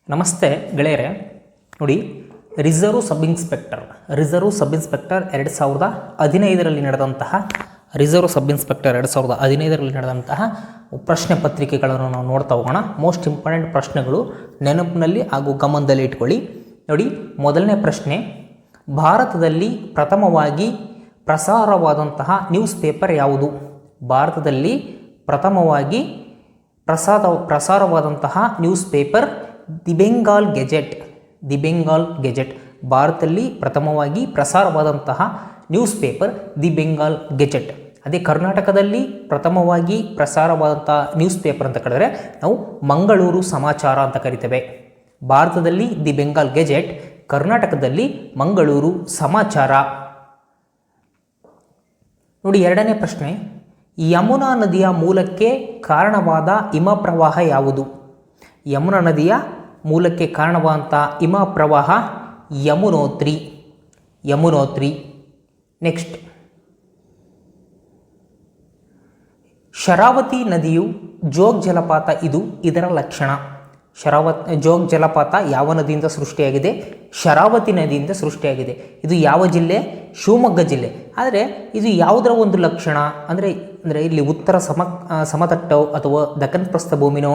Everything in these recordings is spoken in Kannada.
ನಮಸ್ತೆ ಗೆಳೆಯರೆ. ನೋಡಿ, ರಿಸರ್ವ್ ಸಬ್ ಇನ್ಸ್ಪೆಕ್ಟರ್ 2015ರಲ್ಲಿ ನಡೆದಂತಹ ಪ್ರಶ್ನೆ ಪತ್ರಿಕೆಗಳನ್ನು ನಾವು ನೋಡ್ತಾ ಹೋಗೋಣ. ಮೋಸ್ಟ್ ಇಂಪಾರ್ಟೆಂಟ್ ಪ್ರಶ್ನೆಗಳು ನೆನಪಿನಲ್ಲಿ ಹಾಗೂ ಗಮನದಲ್ಲಿ ಇಟ್ಕೊಳ್ಳಿ. ನೋಡಿ, ಮೊದಲನೇ ಪ್ರಶ್ನೆ, ಭಾರತದಲ್ಲಿ ಪ್ರಥಮವಾಗಿ ಪ್ರಸಾರವಾದಂತಹ ನ್ಯೂಸ್ ಪೇಪರ್ ಯಾವುದು? ಭಾರತದಲ್ಲಿ ಪ್ರಥಮವಾಗಿ ಪ್ರಸಾರವಾದಂತಹ news paper the Bengal gazette. ಭಾರತದಲ್ಲಿ ಪ್ರಥಮವಾಗಿ ಪ್ರಸಾರವಾದಂತಹ news paper the Bengal gazette. ಅದೇ ಕರ್ನಾಟಕದಲ್ಲಿ ಪ್ರಥಮವಾಗಿ ಪ್ರಸಾರವಾದಂತಹ ನ್ಯೂಸ್ ಪೇಪರ್ ಅಂತ ಕರೆದರೆ ನಾವು ಮಂಗಳೂರು ಸಮಾಚಾರ ಅಂತ ಕರಿತೇವೆ. ಭಾರತದಲ್ಲಿ ದಿ ಬೆಂಗಾಲ್ ಗೆಜೆಟ್, ಕರ್ನಾಟಕದಲ್ಲಿ ಮಂಗಳೂರು ಸಮಾಚಾರ. ನೋಡಿ, ಎರಡನೇ ಪ್ರಶ್ನೆ, ಯಮುನಾ ನದಿಯ ಮೂಲಕ್ಕೆ ಕಾರಣವಾದ ಹಿಮಪ್ರವಾಹ ಯಾವುದು? ಯಮುನಾ ನದಿಯ ಮೂಲಕ್ಕೆ ಕಾರಣವಾದಂಥ ಹಿಮಪ್ರವಾಹ ಯಮುನೋತ್ರಿ. ನೆಕ್ಸ್ಟ್, ಶರಾವತಿ ನದಿಯು ಜೋಗ್ ಜಲಪಾತ, ಇದರ ಲಕ್ಷಣ. ಜೋಗ್ ಜಲಪಾತ ಯಾವ ನದಿಯಿಂದ ಸೃಷ್ಟಿಯಾಗಿದೆ? ಶರಾವತಿ ನದಿಯಿಂದ ಸೃಷ್ಟಿಯಾಗಿದೆ. ಇದು ಯಾವ ಜಿಲ್ಲೆ? ಶಿವಮೊಗ್ಗ ಜಿಲ್ಲೆ. ಆದರೆ ಇದು ಯಾವುದರ ಒಂದು ಲಕ್ಷಣ ಅಂದರೆ ಇಲ್ಲಿ ಉತ್ತರ ಸಮತಟ್ಟೋ ಅಥವಾ ದಕ್ಕನ್ ಪ್ರಸ್ಥಭೂಮಿನೋ,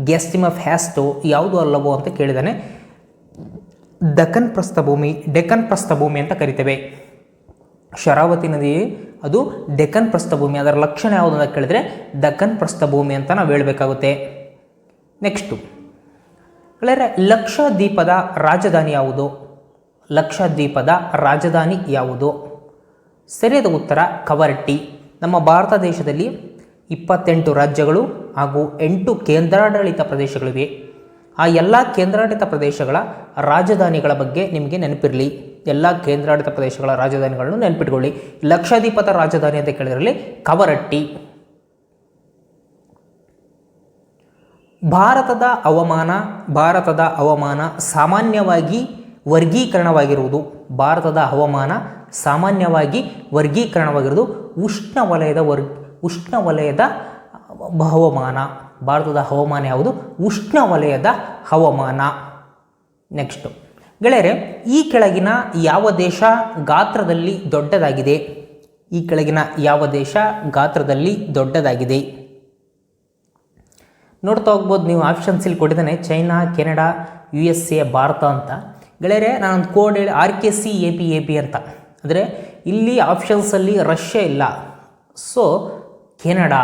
ಗೆಸ್ಟಿಮ್ ಆಫ್ ಹ್ಯಾಸ್ಟೋ ಯಾವುದು ಅಲ್ಲವೋ ಅಂತ ಕೇಳಿದಾನೆ. ಡೆಕ್ಕನ್ ಪ್ರಸ್ಥಭೂಮಿ ಅಂತ ಕರಿತೇವೆ. ಶರಾವತಿ ನದಿ ಅದು ಡೆಕ್ಕನ್ ಪ್ರಸ್ಥಭೂಮಿ. ಅದರ ಲಕ್ಷಣ ಯಾವುದು ಅಂತ ಕೇಳಿದರೆ ದಕ್ಕನ್ ಪ್ರಸ್ಥಭೂಮಿ ಅಂತ ನಾವು ಹೇಳಬೇಕಾಗುತ್ತೆ. ನೆಕ್ಸ್ಟು, ಲಕ್ಷದ್ವೀಪದ ರಾಜಧಾನಿ ಯಾವುದು? ಸರಿಯಾದ ಉತ್ತರ ಕವರಟ್ಟಿ. ನಮ್ಮ ಭಾರತ ದೇಶದಲ್ಲಿ 28 ರಾಜ್ಯಗಳು ಹಾಗೂ 8 ಕೇಂದ್ರಾಡಳಿತ ಪ್ರದೇಶಗಳಿವೆ. ಆ ಎಲ್ಲ ಕೇಂದ್ರಾಡಳಿತ ಪ್ರದೇಶಗಳ ರಾಜಧಾನಿಗಳ ಬಗ್ಗೆ ನಿಮಗೆ ನೆನಪಿರಲಿ. ಎಲ್ಲ ಕೇಂದ್ರಾಡಳಿತ ಪ್ರದೇಶಗಳ ರಾಜಧಾನಿಗಳನ್ನು ನೆನಪಿಟ್ಕೊಳ್ಳಿ. ಲಕ್ಷದ್ವೀಪದ ರಾಜಧಾನಿ ಅಂತ ಕೇಳಿದ್ರಲ್ಲಿ ಕವರಟ್ಟಿ. ಭಾರತದ ಹವಾಮಾನ ಸಾಮಾನ್ಯವಾಗಿ ವರ್ಗೀಕರಣವಾಗಿರುವುದು. ಭಾರತದ ಹವಾಮಾನ ಸಾಮಾನ್ಯವಾಗಿ ವರ್ಗೀಕರಣವಾಗಿರುವುದು ಉಷ್ಣವಲಯದ ಹವಾಮಾನ. ಭಾರತದ ಹವಾಮಾನ ಯಾವುದು? ಉಷ್ಣವಲಯದ ಹವಾಮಾನ. ನೆಕ್ಸ್ಟ್ ಗೆಳೆಯರೆ, ಈ ಕೆಳಗಿನ ಯಾವ ದೇಶ ಗಾತ್ರದಲ್ಲಿ ದೊಡ್ಡದಾಗಿದೆ? ನೋಡ್ತಾ ಹೋಗ್ಬೋದು ನೀವು. ಆಪ್ಷನ್ಸ್ ಇಲ್ಲಿ ಕೊಟ್ಟಿದ್ದಾನೆ: ಚೈನಾ, ಕೆನಡಾ, USA, ಭಾರತ ಅಂತ. ಗೆಳೆಯರೆ, ನಾನೊಂದು ಕೋಡ್ ಹೇಳಿ, RKC AP ಅಂತ. ಅಂದರೆ ಇಲ್ಲಿ ಆಪ್ಷನ್ಸಲ್ಲಿ ರಷ್ಯಾ ಇಲ್ಲ, ಸೊ ಕೆನಡಾ.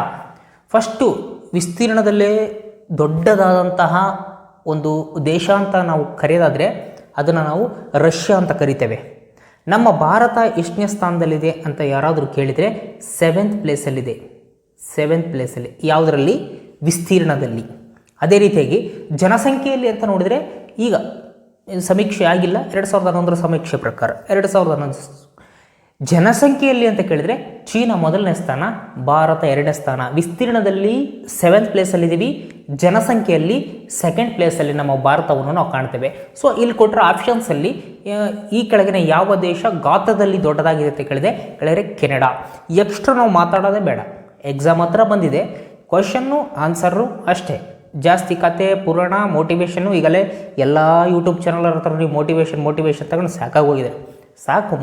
ಫಸ್ಟು ವಿಸ್ತೀರ್ಣದಲ್ಲೇ ದೊಡ್ಡದಾದಂತಹ ಒಂದು ದೇಶ ಅಂತ ನಾವು ಕರೆಯೋದಾದರೆ ಅದನ್ನು ನಾವು ರಷ್ಯಾ ಅಂತ ಕರಿತೇವೆ. ನಮ್ಮ ಭಾರತ ಎಷ್ಟನೇ ಸ್ಥಾನದಲ್ಲಿದೆ ಅಂತ ಯಾರಾದರೂ ಕೇಳಿದರೆ 7th ಪ್ಲೇಸಲ್ಲಿದೆ. 7th ಪ್ಲೇಸಲ್ಲಿ. ಯಾವುದರಲ್ಲಿ? ವಿಸ್ತೀರ್ಣದಲ್ಲಿ. ಅದೇ ರೀತಿಯಾಗಿ ಜನಸಂಖ್ಯೆಯಲ್ಲಿ ಅಂತ ನೋಡಿದರೆ ಈಗ ಸಮೀಕ್ಷೆ ಆಗಿಲ್ಲ, 2011 ಸಮೀಕ್ಷೆ ಪ್ರಕಾರ 2011 ಜನಸಂಖ್ಯೆಯಲ್ಲಿ ಅಂತ ಕೇಳಿದರೆ ಚೀನಾ 1ನೇ ಸ್ಥಾನ, ಭಾರತ 2ನೇ ಸ್ಥಾನ. ವಿಸ್ತೀರ್ಣದಲ್ಲಿ 7th ಪ್ಲೇಸಲ್ಲಿದ್ದೀವಿ, ಜನಸಂಖ್ಯೆಯಲ್ಲಿ 2nd ಪ್ಲೇಸಲ್ಲಿ ನಮ್ಮ ಭಾರತವನ್ನು ನಾವು ಕಾಣ್ತೇವೆ. ಸೊ ಇಲ್ಲಿ ಕೊಟ್ಟರೆ ಆಪ್ಷನ್ಸಲ್ಲಿ ಈ ಕೆಳಗಿನ ಯಾವ ದೇಶ ಗಾತ್ರದಲ್ಲಿ ದೊಡ್ಡದಾಗಿದೆ ಅಂತ ಕೇಳಿದೆ ಕೇಳಿದರೆ ಕೆನಡಾ. ಎಕ್ಸ್ಟ್ರಾ ನಾವು ಮಾತಾಡೋದೇ ಬೇಡ, ಎಕ್ಸಾಮ್ ಹತ್ರ ಬಂದಿದೆ, ಕ್ವಶನ್ನು ಆನ್ಸರು ಅಷ್ಟೇ. ಜಾಸ್ತಿ ಕತೆ, ಪುರಾಣ, ಮೋಟಿವೇಶನ್ನು ಈಗಲೇ ಎಲ್ಲ ಯೂಟ್ಯೂಬ್ ಚಾನಲ್ ಹತ್ರ ನೀವು ಮೋಟಿವೇಶನ್ ತಗೊಂಡು ಸಾಕಾಗೋಗಿದೆ.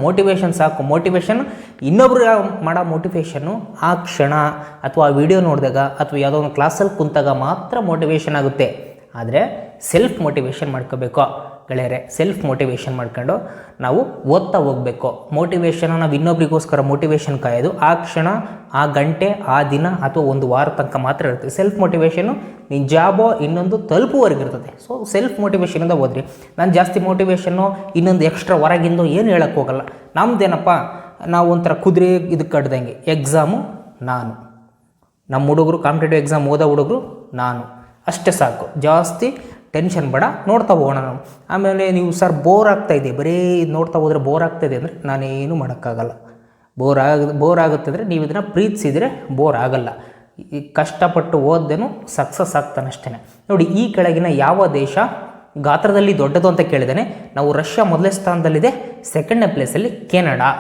ಮೋಟಿವೇಶನ್ ಇನ್ನೊಬ್ರು ಮಾಡೋ ಮೋಟಿವೇಶನ್ನು ಆ ಕ್ಷಣ ಅಥವಾ ವಿಡಿಯೋ ನೋಡಿದಾಗ ಅಥವಾ ಯಾವುದೋ ಒಂದು ಕ್ಲಾಸಲ್ಲಿ ಕುಂತಾಗ ಮಾತ್ರ ಮೋಟಿವೇಶನ್ ಆಗುತ್ತೆ. ಆದರೆ ಸೆಲ್ಫ್ ಮೋಟಿವೇಶನ್ ಮಾಡ್ಕೋಬೇಕು ಗೆಳೆಯರೆ. ಸೆಲ್ಫ್ ಮೋಟಿವೇಶನ್ ಮಾಡ್ಕೊಂಡು ನಾವು ಓದ್ತಾ ಹೋಗಬೇಕು. ಮೋಟಿವೇಶನ್ ನಾವು ಇನ್ನೊಬ್ರಿಗೋಸ್ಕರ ಮೋಟಿವೇಶನ್ ಕಾಯೋದು ಆ ಕ್ಷಣ, ಆ ಗಂಟೆ, ಆ ದಿನ ಅಥವಾ ಒಂದು ವಾರ ತನಕ ಮಾತ್ರ ಇರ್ತದೆ. ಸೆಲ್ಫ್ ಮೋಟಿವೇಶನ್ನು ನಿನ್ನ ಜಾಬೋ ಇನ್ನೊಂದು ತಲುಪುವರೆಗೆ ಇರ್ತದೆ. ಸೊ ಸೆಲ್ಫ್ ಮೋಟಿವೇಶನಿಂದ ಓದ್ರಿ. ನಾನು ಜಾಸ್ತಿ ಮೋಟಿವೇಶನ್ನು ಇನ್ನೊಂದು ಎಕ್ಸ್ಟ್ರಾ ಹೊರಗಿಂದು ಏನು ಹೇಳೋಕ್ಕೆ ಹೋಗಲ್ಲ. ನಮ್ಮದೇನಪ್ಪ, ನಾವು ಒಂಥರ ಕುದುರೆ ಇದಕ್ಕೆ ಕಡ್ದಂಗೆ. ಎಕ್ಸಾಮು ನಾನು, ನಮ್ಮ ಹುಡುಗರು ಕಾಂಪಿಟೇಟಿವ್ ಎಕ್ಸಾಮ್ ಓದೋ ಹುಡುಗರು ನಾನು, ಅಷ್ಟೇ ಸಾಕು. ಜಾಸ್ತಿ ಟೆನ್ಷನ್ ಬೇಡ, ನೋಡ್ತಾ ಹೋಗೋಣ ನಾವು. ಆಮೇಲೆ ನೀವು ಸರ್ ಬೋರ್ ಆಗ್ತಾಯಿದೆ, ಬರೀ ನೋಡ್ತಾ ಹೋದರೆ ಬೋರ್ ಆಗ್ತಾಯಿದೆ ಅಂದರೆ ನಾನೇನು ಮಾಡೋಕ್ಕಾಗಲ್ಲ. ಬೋರ್ ಆಗುತ್ತೆ ಅಂದರೆ ನೀವು ಇದನ್ನು ಪ್ರೀತಿಸಿದರೆ ಬೋರ್ ಆಗಲ್ಲ. ಈ ಕಷ್ಟಪಟ್ಟು ಓದ್ದೇನು ಸಕ್ಸಸ್ ಆಗ್ತಾನೆ ಅಷ್ಟೇ. ನೋಡಿ, ಈ ಕೆಳಗಿನ ಯಾವ ದೇಶ ಗಾತ್ರದಲ್ಲಿ ದೊಡ್ಡದು ಅಂತ ಕೇಳಿದ್ದಾನೆ. ನಾವು ರಷ್ಯಾ 1ನೇ ಸ್ಥಾನದಲ್ಲಿದೆ, 2ನೇ ಪ್ಲೇಸಲ್ಲಿ ಕೆನಡಾ.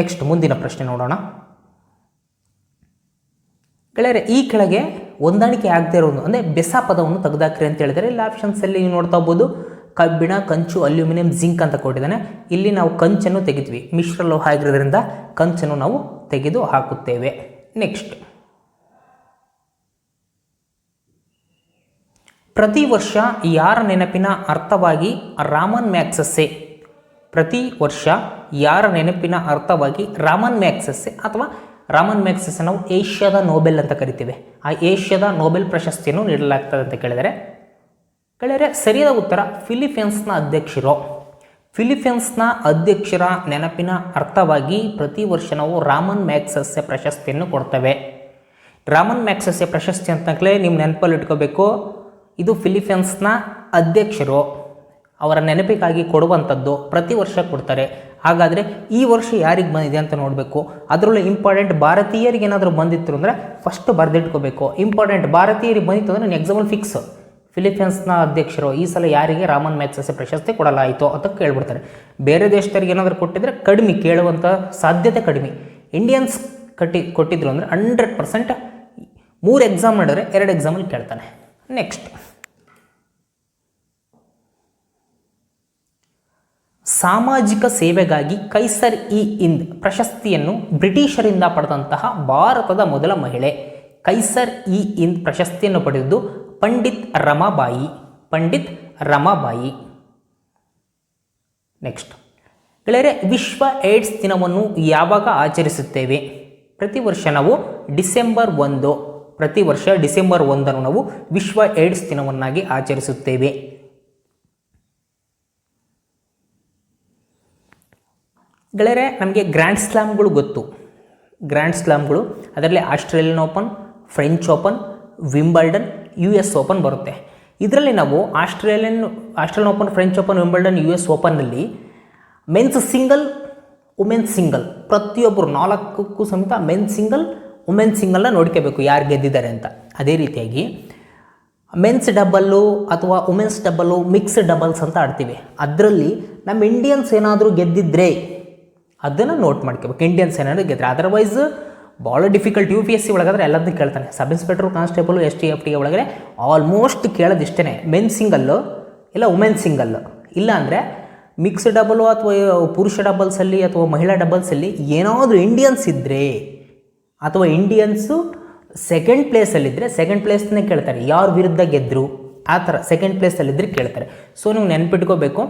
ನೆಕ್ಸ್ಟ್ ಮುಂದಿನ ಪ್ರಶ್ನೆ ನೋಡೋಣ ಗೆಳೆಯರೆ. ಈ ಕೆಳಗೆ ಹೊಂದಾಣಿಕೆ ಆಗದೆ ಇರೋದು ಅಂದರೆ ಬೆಸ ಪದವನ್ನು ತೆಗೆದಾಕ್ರಿ ಅಂತ ಹೇಳಿದರೆ ಇಲ್ಲಿ ಆಪ್ಷನ್ಸಲ್ಲಿ ನೀವು ನೋಡ್ತಾ ಹೋಗ್ಬೋದು ಕಬ್ಬಿಣ, ಕಂಚು, ಅಲ್ಯೂಮಿನಿಯಂ, ಜಿಂಕ್ ಅಂತ ಕೊಟ್ಟಿದ್ದಾನೆ. ಇಲ್ಲಿ ನಾವು ಕಂಚನ್ನು ತೆಗಿದ್ವಿ, ಮಿಶ್ರ ಲೋಹ ಆಗಿರೋದ್ರಿಂದ ಕಂಚನ್ನು ನಾವು ತೆಗೆದು ಹಾಕುತ್ತೇವೆ. ನೆಕ್ಸ್ಟ್, ಪ್ರತಿ ವರ್ಷ ಯಾರ ನೆನಪಿನ ಅರ್ಥವಾಗಿ ರಾಮನ್ ಮ್ಯಾಗ್ಸೆಸ್ಸೆ, ಪ್ರತಿ ವರ್ಷ ಯಾರ ನೆನಪಿನ ಅರ್ಥವಾಗಿ ರಾಮನ್ ಮ್ಯಾಗ್ಸೆಸ್ಸೆ ಅಥವಾ ರಾಮನ್ ಮ್ಯಾಗ್ಸೆಸ್ಸೆ ನಾವು ಏಷ್ಯಾದ ನೋಬೆಲ್ ಅಂತ ಕರಿತೀವಿ. ಆ ಏಷ್ಯಾದ ನೋಬೆಲ್ ಪ್ರಶಸ್ತಿಯನ್ನು ನೀಡಲಾಗ್ತದೆ ಅಂತ ಕೇಳಿದರೆ ಸರಿಯಾದ ಉತ್ತರ ಫಿಲಿಪೈನ್ಸ್ನ ಅಧ್ಯಕ್ಷರು. ಫಿಲಿಪೈನ್ಸ್ನ ಅಧ್ಯಕ್ಷರ ನೆನಪಿನ ಅರ್ಥವಾಗಿ ಪ್ರತಿ ವರ್ಷ ನಾವು ರಾಮನ್ ಮ್ಯಾಗ್ಸೆಸ್ಸೆ ಪ್ರಶಸ್ತಿಯನ್ನು ಕೊಡ್ತೇವೆ. ರಾಮನ್ ಮ್ಯಾಗ್ಸೆಸ್ಸೆ ಪ್ರಶಸ್ತಿ ಅಂತಲೇ ನೀವು ನೆನಪಲ್ಲಿ ಇಟ್ಕೋಬೇಕು. ಇದು ಫಿಲಿಪೈನ್ಸ್ನ ಅಧ್ಯಕ್ಷರು ಅವರ ನೆನಪಿಗಾಗಿ ಕೊಡುವಂಥದ್ದು, ಪ್ರತಿ ವರ್ಷ ಕೊಡ್ತಾರೆ. ಹಾಗಾದರೆ ಈ ವರ್ಷ ಯಾರಿಗೆ ಬಂದಿದೆ ಅಂತ ನೋಡಬೇಕು. ಅದರಲ್ಲೂ ಇಂಪಾರ್ಟೆಂಟ್ ಭಾರತೀಯರಿಗೆ ಏನಾದರೂ ಬಂದಿತ್ತು ಅಂದರೆ ಫಸ್ಟ್ ಬರೆದಿಟ್ಕೋಬೇಕು. ಇಂಪಾರ್ಟೆಂಟ್ ಭಾರತೀಯರಿಗೆ ಬಂದಿತ್ತು ಅಂದರೆ ನಾನು ಎಕ್ಸಾಂಪಲ್ ಫಿಕ್ಸ್, ಫಿಲಿಪೈನ್ಸ್ನ ಅಧ್ಯಕ್ಷರು ಈ ಸಲ ಯಾರಿಗೆ ರಾಮನ್ ಮ್ಯಾಗ್ಸೆಸ್ಸೆ ಪ್ರಶಸ್ತಿ ಕೊಡಲಾಯಿತು ಅಂತ ಕೇಳ್ಬಿಡ್ತಾರೆ. ಬೇರೆ ದೇಶದವ್ರಿಗೆ ಏನಾದರೂ ಕೊಟ್ಟಿದ್ರೆ ಕಡಿಮೆ, ಕೇಳುವಂಥ ಸಾಧ್ಯತೆ ಕಡಿಮೆ. ಇಂಡಿಯನ್ಸ್ ಕೊಟ್ಟಿದ್ರು ಅಂದರೆ 100% 3 ಎಕ್ಸಾಮ್ ಮಾಡಿದ್ರೆ 2 ಎಕ್ಸಾಮಲ್ಲಿ ಕೇಳ್ತಾನೆ. ನೆಕ್ಸ್ಟ್, ಸಾಮಾಜಿಕ ಸೇವೆಗಾಗಿ ಕೈಸರ್-ಇ-ಹಿಂದ್ ಪ್ರಶಸ್ತಿಯನ್ನು ಬ್ರಿಟಿಷರಿಂದ ಪಡೆದಂತಹ ಭಾರತದ ಮೊದಲ ಮಹಿಳೆ. ಕೈಸರ್-ಇ-ಹಿಂದ್ ಪ್ರಶಸ್ತಿಯನ್ನು ಪಡೆದಿದ್ದು ಪಂಡಿತ್ ರಮಾಬಾಯಿ. ಪಂಡಿತ್ ರಮಾಬಾಯಿ. ನೆಕ್ಸ್ಟ್, ಗೆಳೆಯರೆ, ವಿಶ್ವ ಏಡ್ಸ್ ದಿನವನ್ನು ಯಾವಾಗ ಆಚರಿಸುತ್ತೇವೆ? ಪ್ರತಿ ವರ್ಷ ನಾವು ಡಿಸೆಂಬರ್ 1, ಪ್ರತಿ ವರ್ಷ ಡಿಸೆಂಬರ್ 1 ನಾವು ವಿಶ್ವ ಏಡ್ಸ್ ದಿನವನ್ನಾಗಿ ಆಚರಿಸುತ್ತೇವೆ. ಗೆಳೆಯರೆ, ನಮಗೆ ಗ್ರ್ಯಾಂಡ್ ಸ್ಲಾಮ್ಗಳು ಗೊತ್ತು. ಗ್ರ್ಯಾಂಡ್ ಸ್ಲಾಮ್ಗಳು ಅದರಲ್ಲಿ Australian open, French open, Wimbledon, US open ಬರುತ್ತೆ. ಇದರಲ್ಲಿ ನಾವು Australian open, French open, Wimbledon, US ಓಪನ್ನಲ್ಲಿ ಮೆನ್ಸ್ ಸಿಂಗಲ್, ವುಮೆನ್ಸ್ ಸಿಂಗಲ್ ಪ್ರತಿಯೊಬ್ಬರು 4ಕ್ಕೂ ಸಮೇತ ಮೆನ್ಸ್ ಸಿಂಗಲ್, ವುಮೆನ್ಸ್ ಸಿಂಗಲ್ನ ನೋಡ್ಕೋಬೇಕು ಯಾರು ಗೆದ್ದಿದ್ದಾರೆ ಅಂತ. ಅದೇ ರೀತಿಯಾಗಿ ಮೆನ್ಸ್ ಡಬಲ್ಲು ಅಥವಾ ವುಮೆನ್ಸ್ ಡಬಲ್ಲು, ಮಿಕ್ಸ್ಡ್ ಡಬಲ್ಸ್ ಅಂತ ಆಡ್ತೀವಿ. ಅದರಲ್ಲಿ ನಮ್ಮ ಇಂಡಿಯನ್ಸ್ ಏನಾದರೂ ಗೆದ್ದಿದ್ರೆ ಅದನ್ನು ನೋಟ್ ಮಾಡ್ಕೋಬೇಕು. ಇಂಡಿಯನ್ಸ್ ಏನಾದರೂ ಗೆದ್ದರೆ, ಅದರ್ವೈಸ್ ಭಾಳ ಡಿಫಿಕಲ್ಟ್. UPSC ಒಳಗಾದ್ರೆ ಎಲ್ಲದನ್ನೂ ಕೇಳ್ತಾನೆ. Sub inspector, constable, ST FT ಒಳಗಡೆ ಆಲ್ಮೋಸ್ಟ್ ಕೇಳೋದು ಇಷ್ಟೇ, ಮೆನ್ಸ್ ಸಿಂಗಲ್ಲು ಇಲ್ಲ ವುಮೆನ್ಸ್ ಸಿಂಗಲ್ಲು. ಇಲ್ಲ ಅಂದರೆ ಮಿಕ್ಸ್ ಡಬಲ್ಲು ಅಥವಾ ಪುರುಷ ಡಬಲ್ಸಲ್ಲಿ ಅಥವಾ ಮಹಿಳಾ ಡಬಲ್ಸಲ್ಲಿ ಏನಾದರೂ ಇಂಡಿಯನ್ಸ್ ಇದ್ದರೆ ಅಥವಾ ಇಂಡಿಯನ್ಸು ಸೆಕೆಂಡ್ ಪ್ಲೇಸಲ್ಲಿದ್ದರೆ ಸೆಕೆಂಡ್ ಪ್ಲೇಸ್ನೇ ಕೇಳ್ತಾರೆ, ಯಾರು ವಿರುದ್ಧ ಗೆದ್ದರು ಆ ಥರ ಸೆಕೆಂಡ್ ಪ್ಲೇಸಲ್ಲಿದ್ದರೆ ಕೇಳ್ತಾರೆ. ಸೊ ನೀವು ನೆನ್ಪಿಟ್ಕೋಬೇಕು,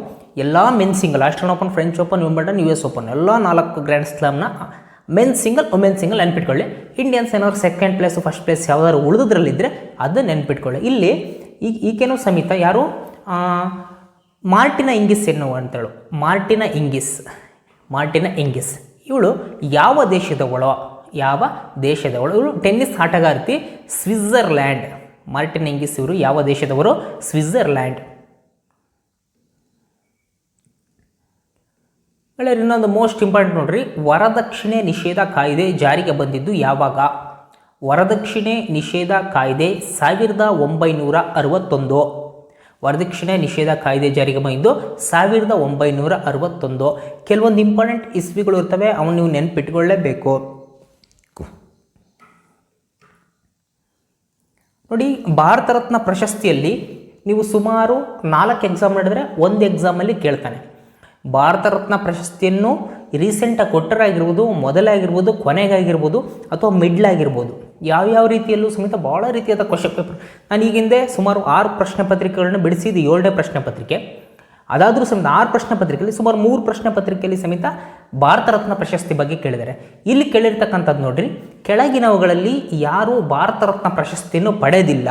ಎಲ್ಲ men single, Australian open, French open, Wimbledon, US open ಎಲ್ಲ 4 ಗ್ರ್ಯಾಂಡ್ ಸ್ಲಾಮ್ನ ಮೆನ್ ಸಿಂಗಲ್, ವುಮೆನ್ ಸಿಂಗಲ್ ನೆನ್ಪಿಟ್ಕೊಳ್ಳಿ. ಇಂಡಿಯನ್ಸ್ ಏನಾದ್ರು ಸೆಕೆಂಡ್ ಪ್ಲೇಸು, ಫಸ್ಟ್ ಪ್ಲೇಸ್ ಯಾವ್ದಾದ್ರು ಉಳಿದ್ರಲ್ಲಿದ್ದರೆ ಅದನ್ನು ನೆನ್ಪಿಟ್ಕೊಳ್ಳಿ. ಇಲ್ಲಿ ಈಗೇನೋ ಸಮೇತ ಯಾರು ಮಾರ್ಟಿನಾ ಹಿಂಗಿಸ್ ಎನ್ನುವ ಅಂತೇಳು, ಮಾರ್ಟಿನಾ ಹಿಂಗಿಸ್ ಇವಳು ಯಾವ ದೇಶದವಳು? ಇವಳು ಟೆನ್ನಿಸ್ ಆಟಗಾರ್ತಿ, ಸ್ವಿಟ್ಜರ್ಲ್ಯಾಂಡ್. ಮಾರ್ಟಿನಾ ಹಿಂಗಿಸ್ ಇವರು ಯಾವ ದೇಶದವರು? ಸ್ವಿಟ್ಜರ್ಲ್ಯಾಂಡ್. ಇನ್ನೊಂದು ಮೋಸ್ಟ್ ಇಂಪಾರ್ಟೆಂಟ್ ನೋಡ್ರಿ, ವರದಕ್ಷಿಣೆ ನಿಷೇಧ ಕಾಯ್ದೆ ಜಾರಿಗೆ ಬಂದಿದ್ದು ಯಾವಾಗ? ವರದಕ್ಷಿಣೆ ನಿಷೇಧ ಕಾಯ್ದೆ 1961. ವರದಕ್ಷಿಣೆ ನಿಷೇಧ ಕಾಯ್ದೆ ಜಾರಿಗೆ ಬಂದಿದ್ದು 1961. ಕೆಲವೊಂದು ಇಂಪಾರ್ಟೆಂಟ್ ಇಸ್ವಿಗಳು ಇರ್ತವೆ, ಅವನು ನೀವು ನೆನ್ಪಿಟ್ಕೊಳ್ಳೇಬೇಕು. ನೋಡಿ, ಭಾರತ ರತ್ನ ಪ್ರಶಸ್ತಿಯಲ್ಲಿ ನೀವು ಸುಮಾರು 4 ಎಕ್ಸಾಮ್ ಮಾಡಿದ್ರೆ 1 ಎಕ್ಸಾಮಲ್ಲಿ ಕೇಳ್ತಾನೆ. ಭಾರತ ರತ್ನ ಪ್ರಶಸ್ತಿಯನ್ನು ರೀಸೆಂಟಾಗಿ ಕೊಟ್ಟರಾಗಿರ್ಬೋದು, ಮೊದಲಾಗಿರ್ಬೋದು, ಕೊನೆಗಾಗಿರ್ಬೋದು ಅಥವಾ ಮಿಡ್ಲಾಗಿರ್ಬೋದು, ಯಾವ್ಯಾವ ರೀತಿಯಲ್ಲೂ ಸಮೇತ ಭಾಳ ರೀತಿಯಾದ ಕ್ವಶನ್ ಪೇಪರ್. ನಾನು ಈಗಿಂದೆ ಸುಮಾರು 6 ಪ್ರಶ್ನೆ ಪತ್ರಿಕೆಗಳನ್ನ ಬಿಡಿಸಿದ್ದು, 7ನೇ ಪ್ರಶ್ನೆ ಪತ್ರಿಕೆ. ಅದಾದರೂ ಸಮೇತ 6 ಪ್ರಶ್ನೆ ಪತ್ರಿಕೆಯಲ್ಲಿ ಸುಮಾರು 3 ಪ್ರಶ್ನೆ ಪತ್ರಿಕೆಯಲ್ಲಿ ಸಮೇತ ಭಾರತ ರತ್ನ ಪ್ರಶಸ್ತಿ ಬಗ್ಗೆ ಕೇಳಿದ್ದಾರೆ. ಇಲ್ಲಿ ಕೇಳಿರ್ತಕ್ಕಂಥದ್ದು ನೋಡ್ರಿ, ಕೆಳಗಿನವುಗಳಲ್ಲಿ ಯಾರು ಭಾರತ ರತ್ನ ಪ್ರಶಸ್ತಿಯನ್ನು ಪಡೆದಿಲ್ಲ?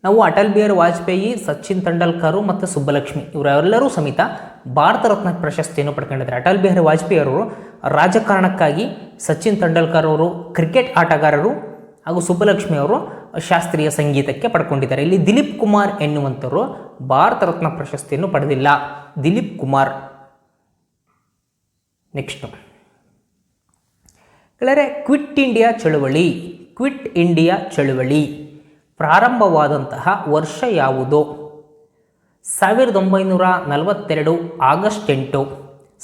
ನಾವು ಅಟಲ್ ಬಿಹಾರಿ ವಾಜಪೇಯಿ, ಸಚಿನ್ ತೆಂಡೂಲ್ಕರ್ ಮತ್ತು ಸುಬ್ಬಲಕ್ಷ್ಮಿ ಇವರೆಲ್ಲರೂ ಸಮೇತ ಭಾರತ ರತ್ನ ಪ್ರಶಸ್ತಿಯನ್ನು ಪಡ್ಕೊಂಡಿದ್ದಾರೆ. ಅಟಲ್ ಬಿಹಾರಿ ವಾಜಪೇಯಿ ಅವರು ರಾಜಕಾರಣಕ್ಕಾಗಿ, ಸಚಿನ್ ತೆಂಡೂಲ್ಕರ್ ಅವರು ಕ್ರಿಕೆಟ್ ಆಟಗಾರರು ಹಾಗೂ ಸುಬ್ಬಲಕ್ಷ್ಮಿ ಅವರು ಶಾಸ್ತ್ರೀಯ ಸಂಗೀತಕ್ಕೆ ಪಡ್ಕೊಂಡಿದ್ದಾರೆ. ಇಲ್ಲಿ ದಿಲೀಪ್ ಕುಮಾರ್ ಎನ್ನುವಂಥವರು ಭಾರತ ರತ್ನ ಪ್ರಶಸ್ತಿಯನ್ನು ಪಡೆದಿಲ್ಲ. ದಿಲೀಪ್ ಕುಮಾರ್. ನೆಕ್ಸ್ಟ್ ಗೆಳೆಯರೆ, ಕ್ವಿಟ್ ಇಂಡಿಯಾ ಚಳುವಳಿ ಪ್ರಾರಂಭವಾದಂತಹ ವರ್ಷ ಯಾವುದು? 1942 ಆಗಸ್ಟ್ 8.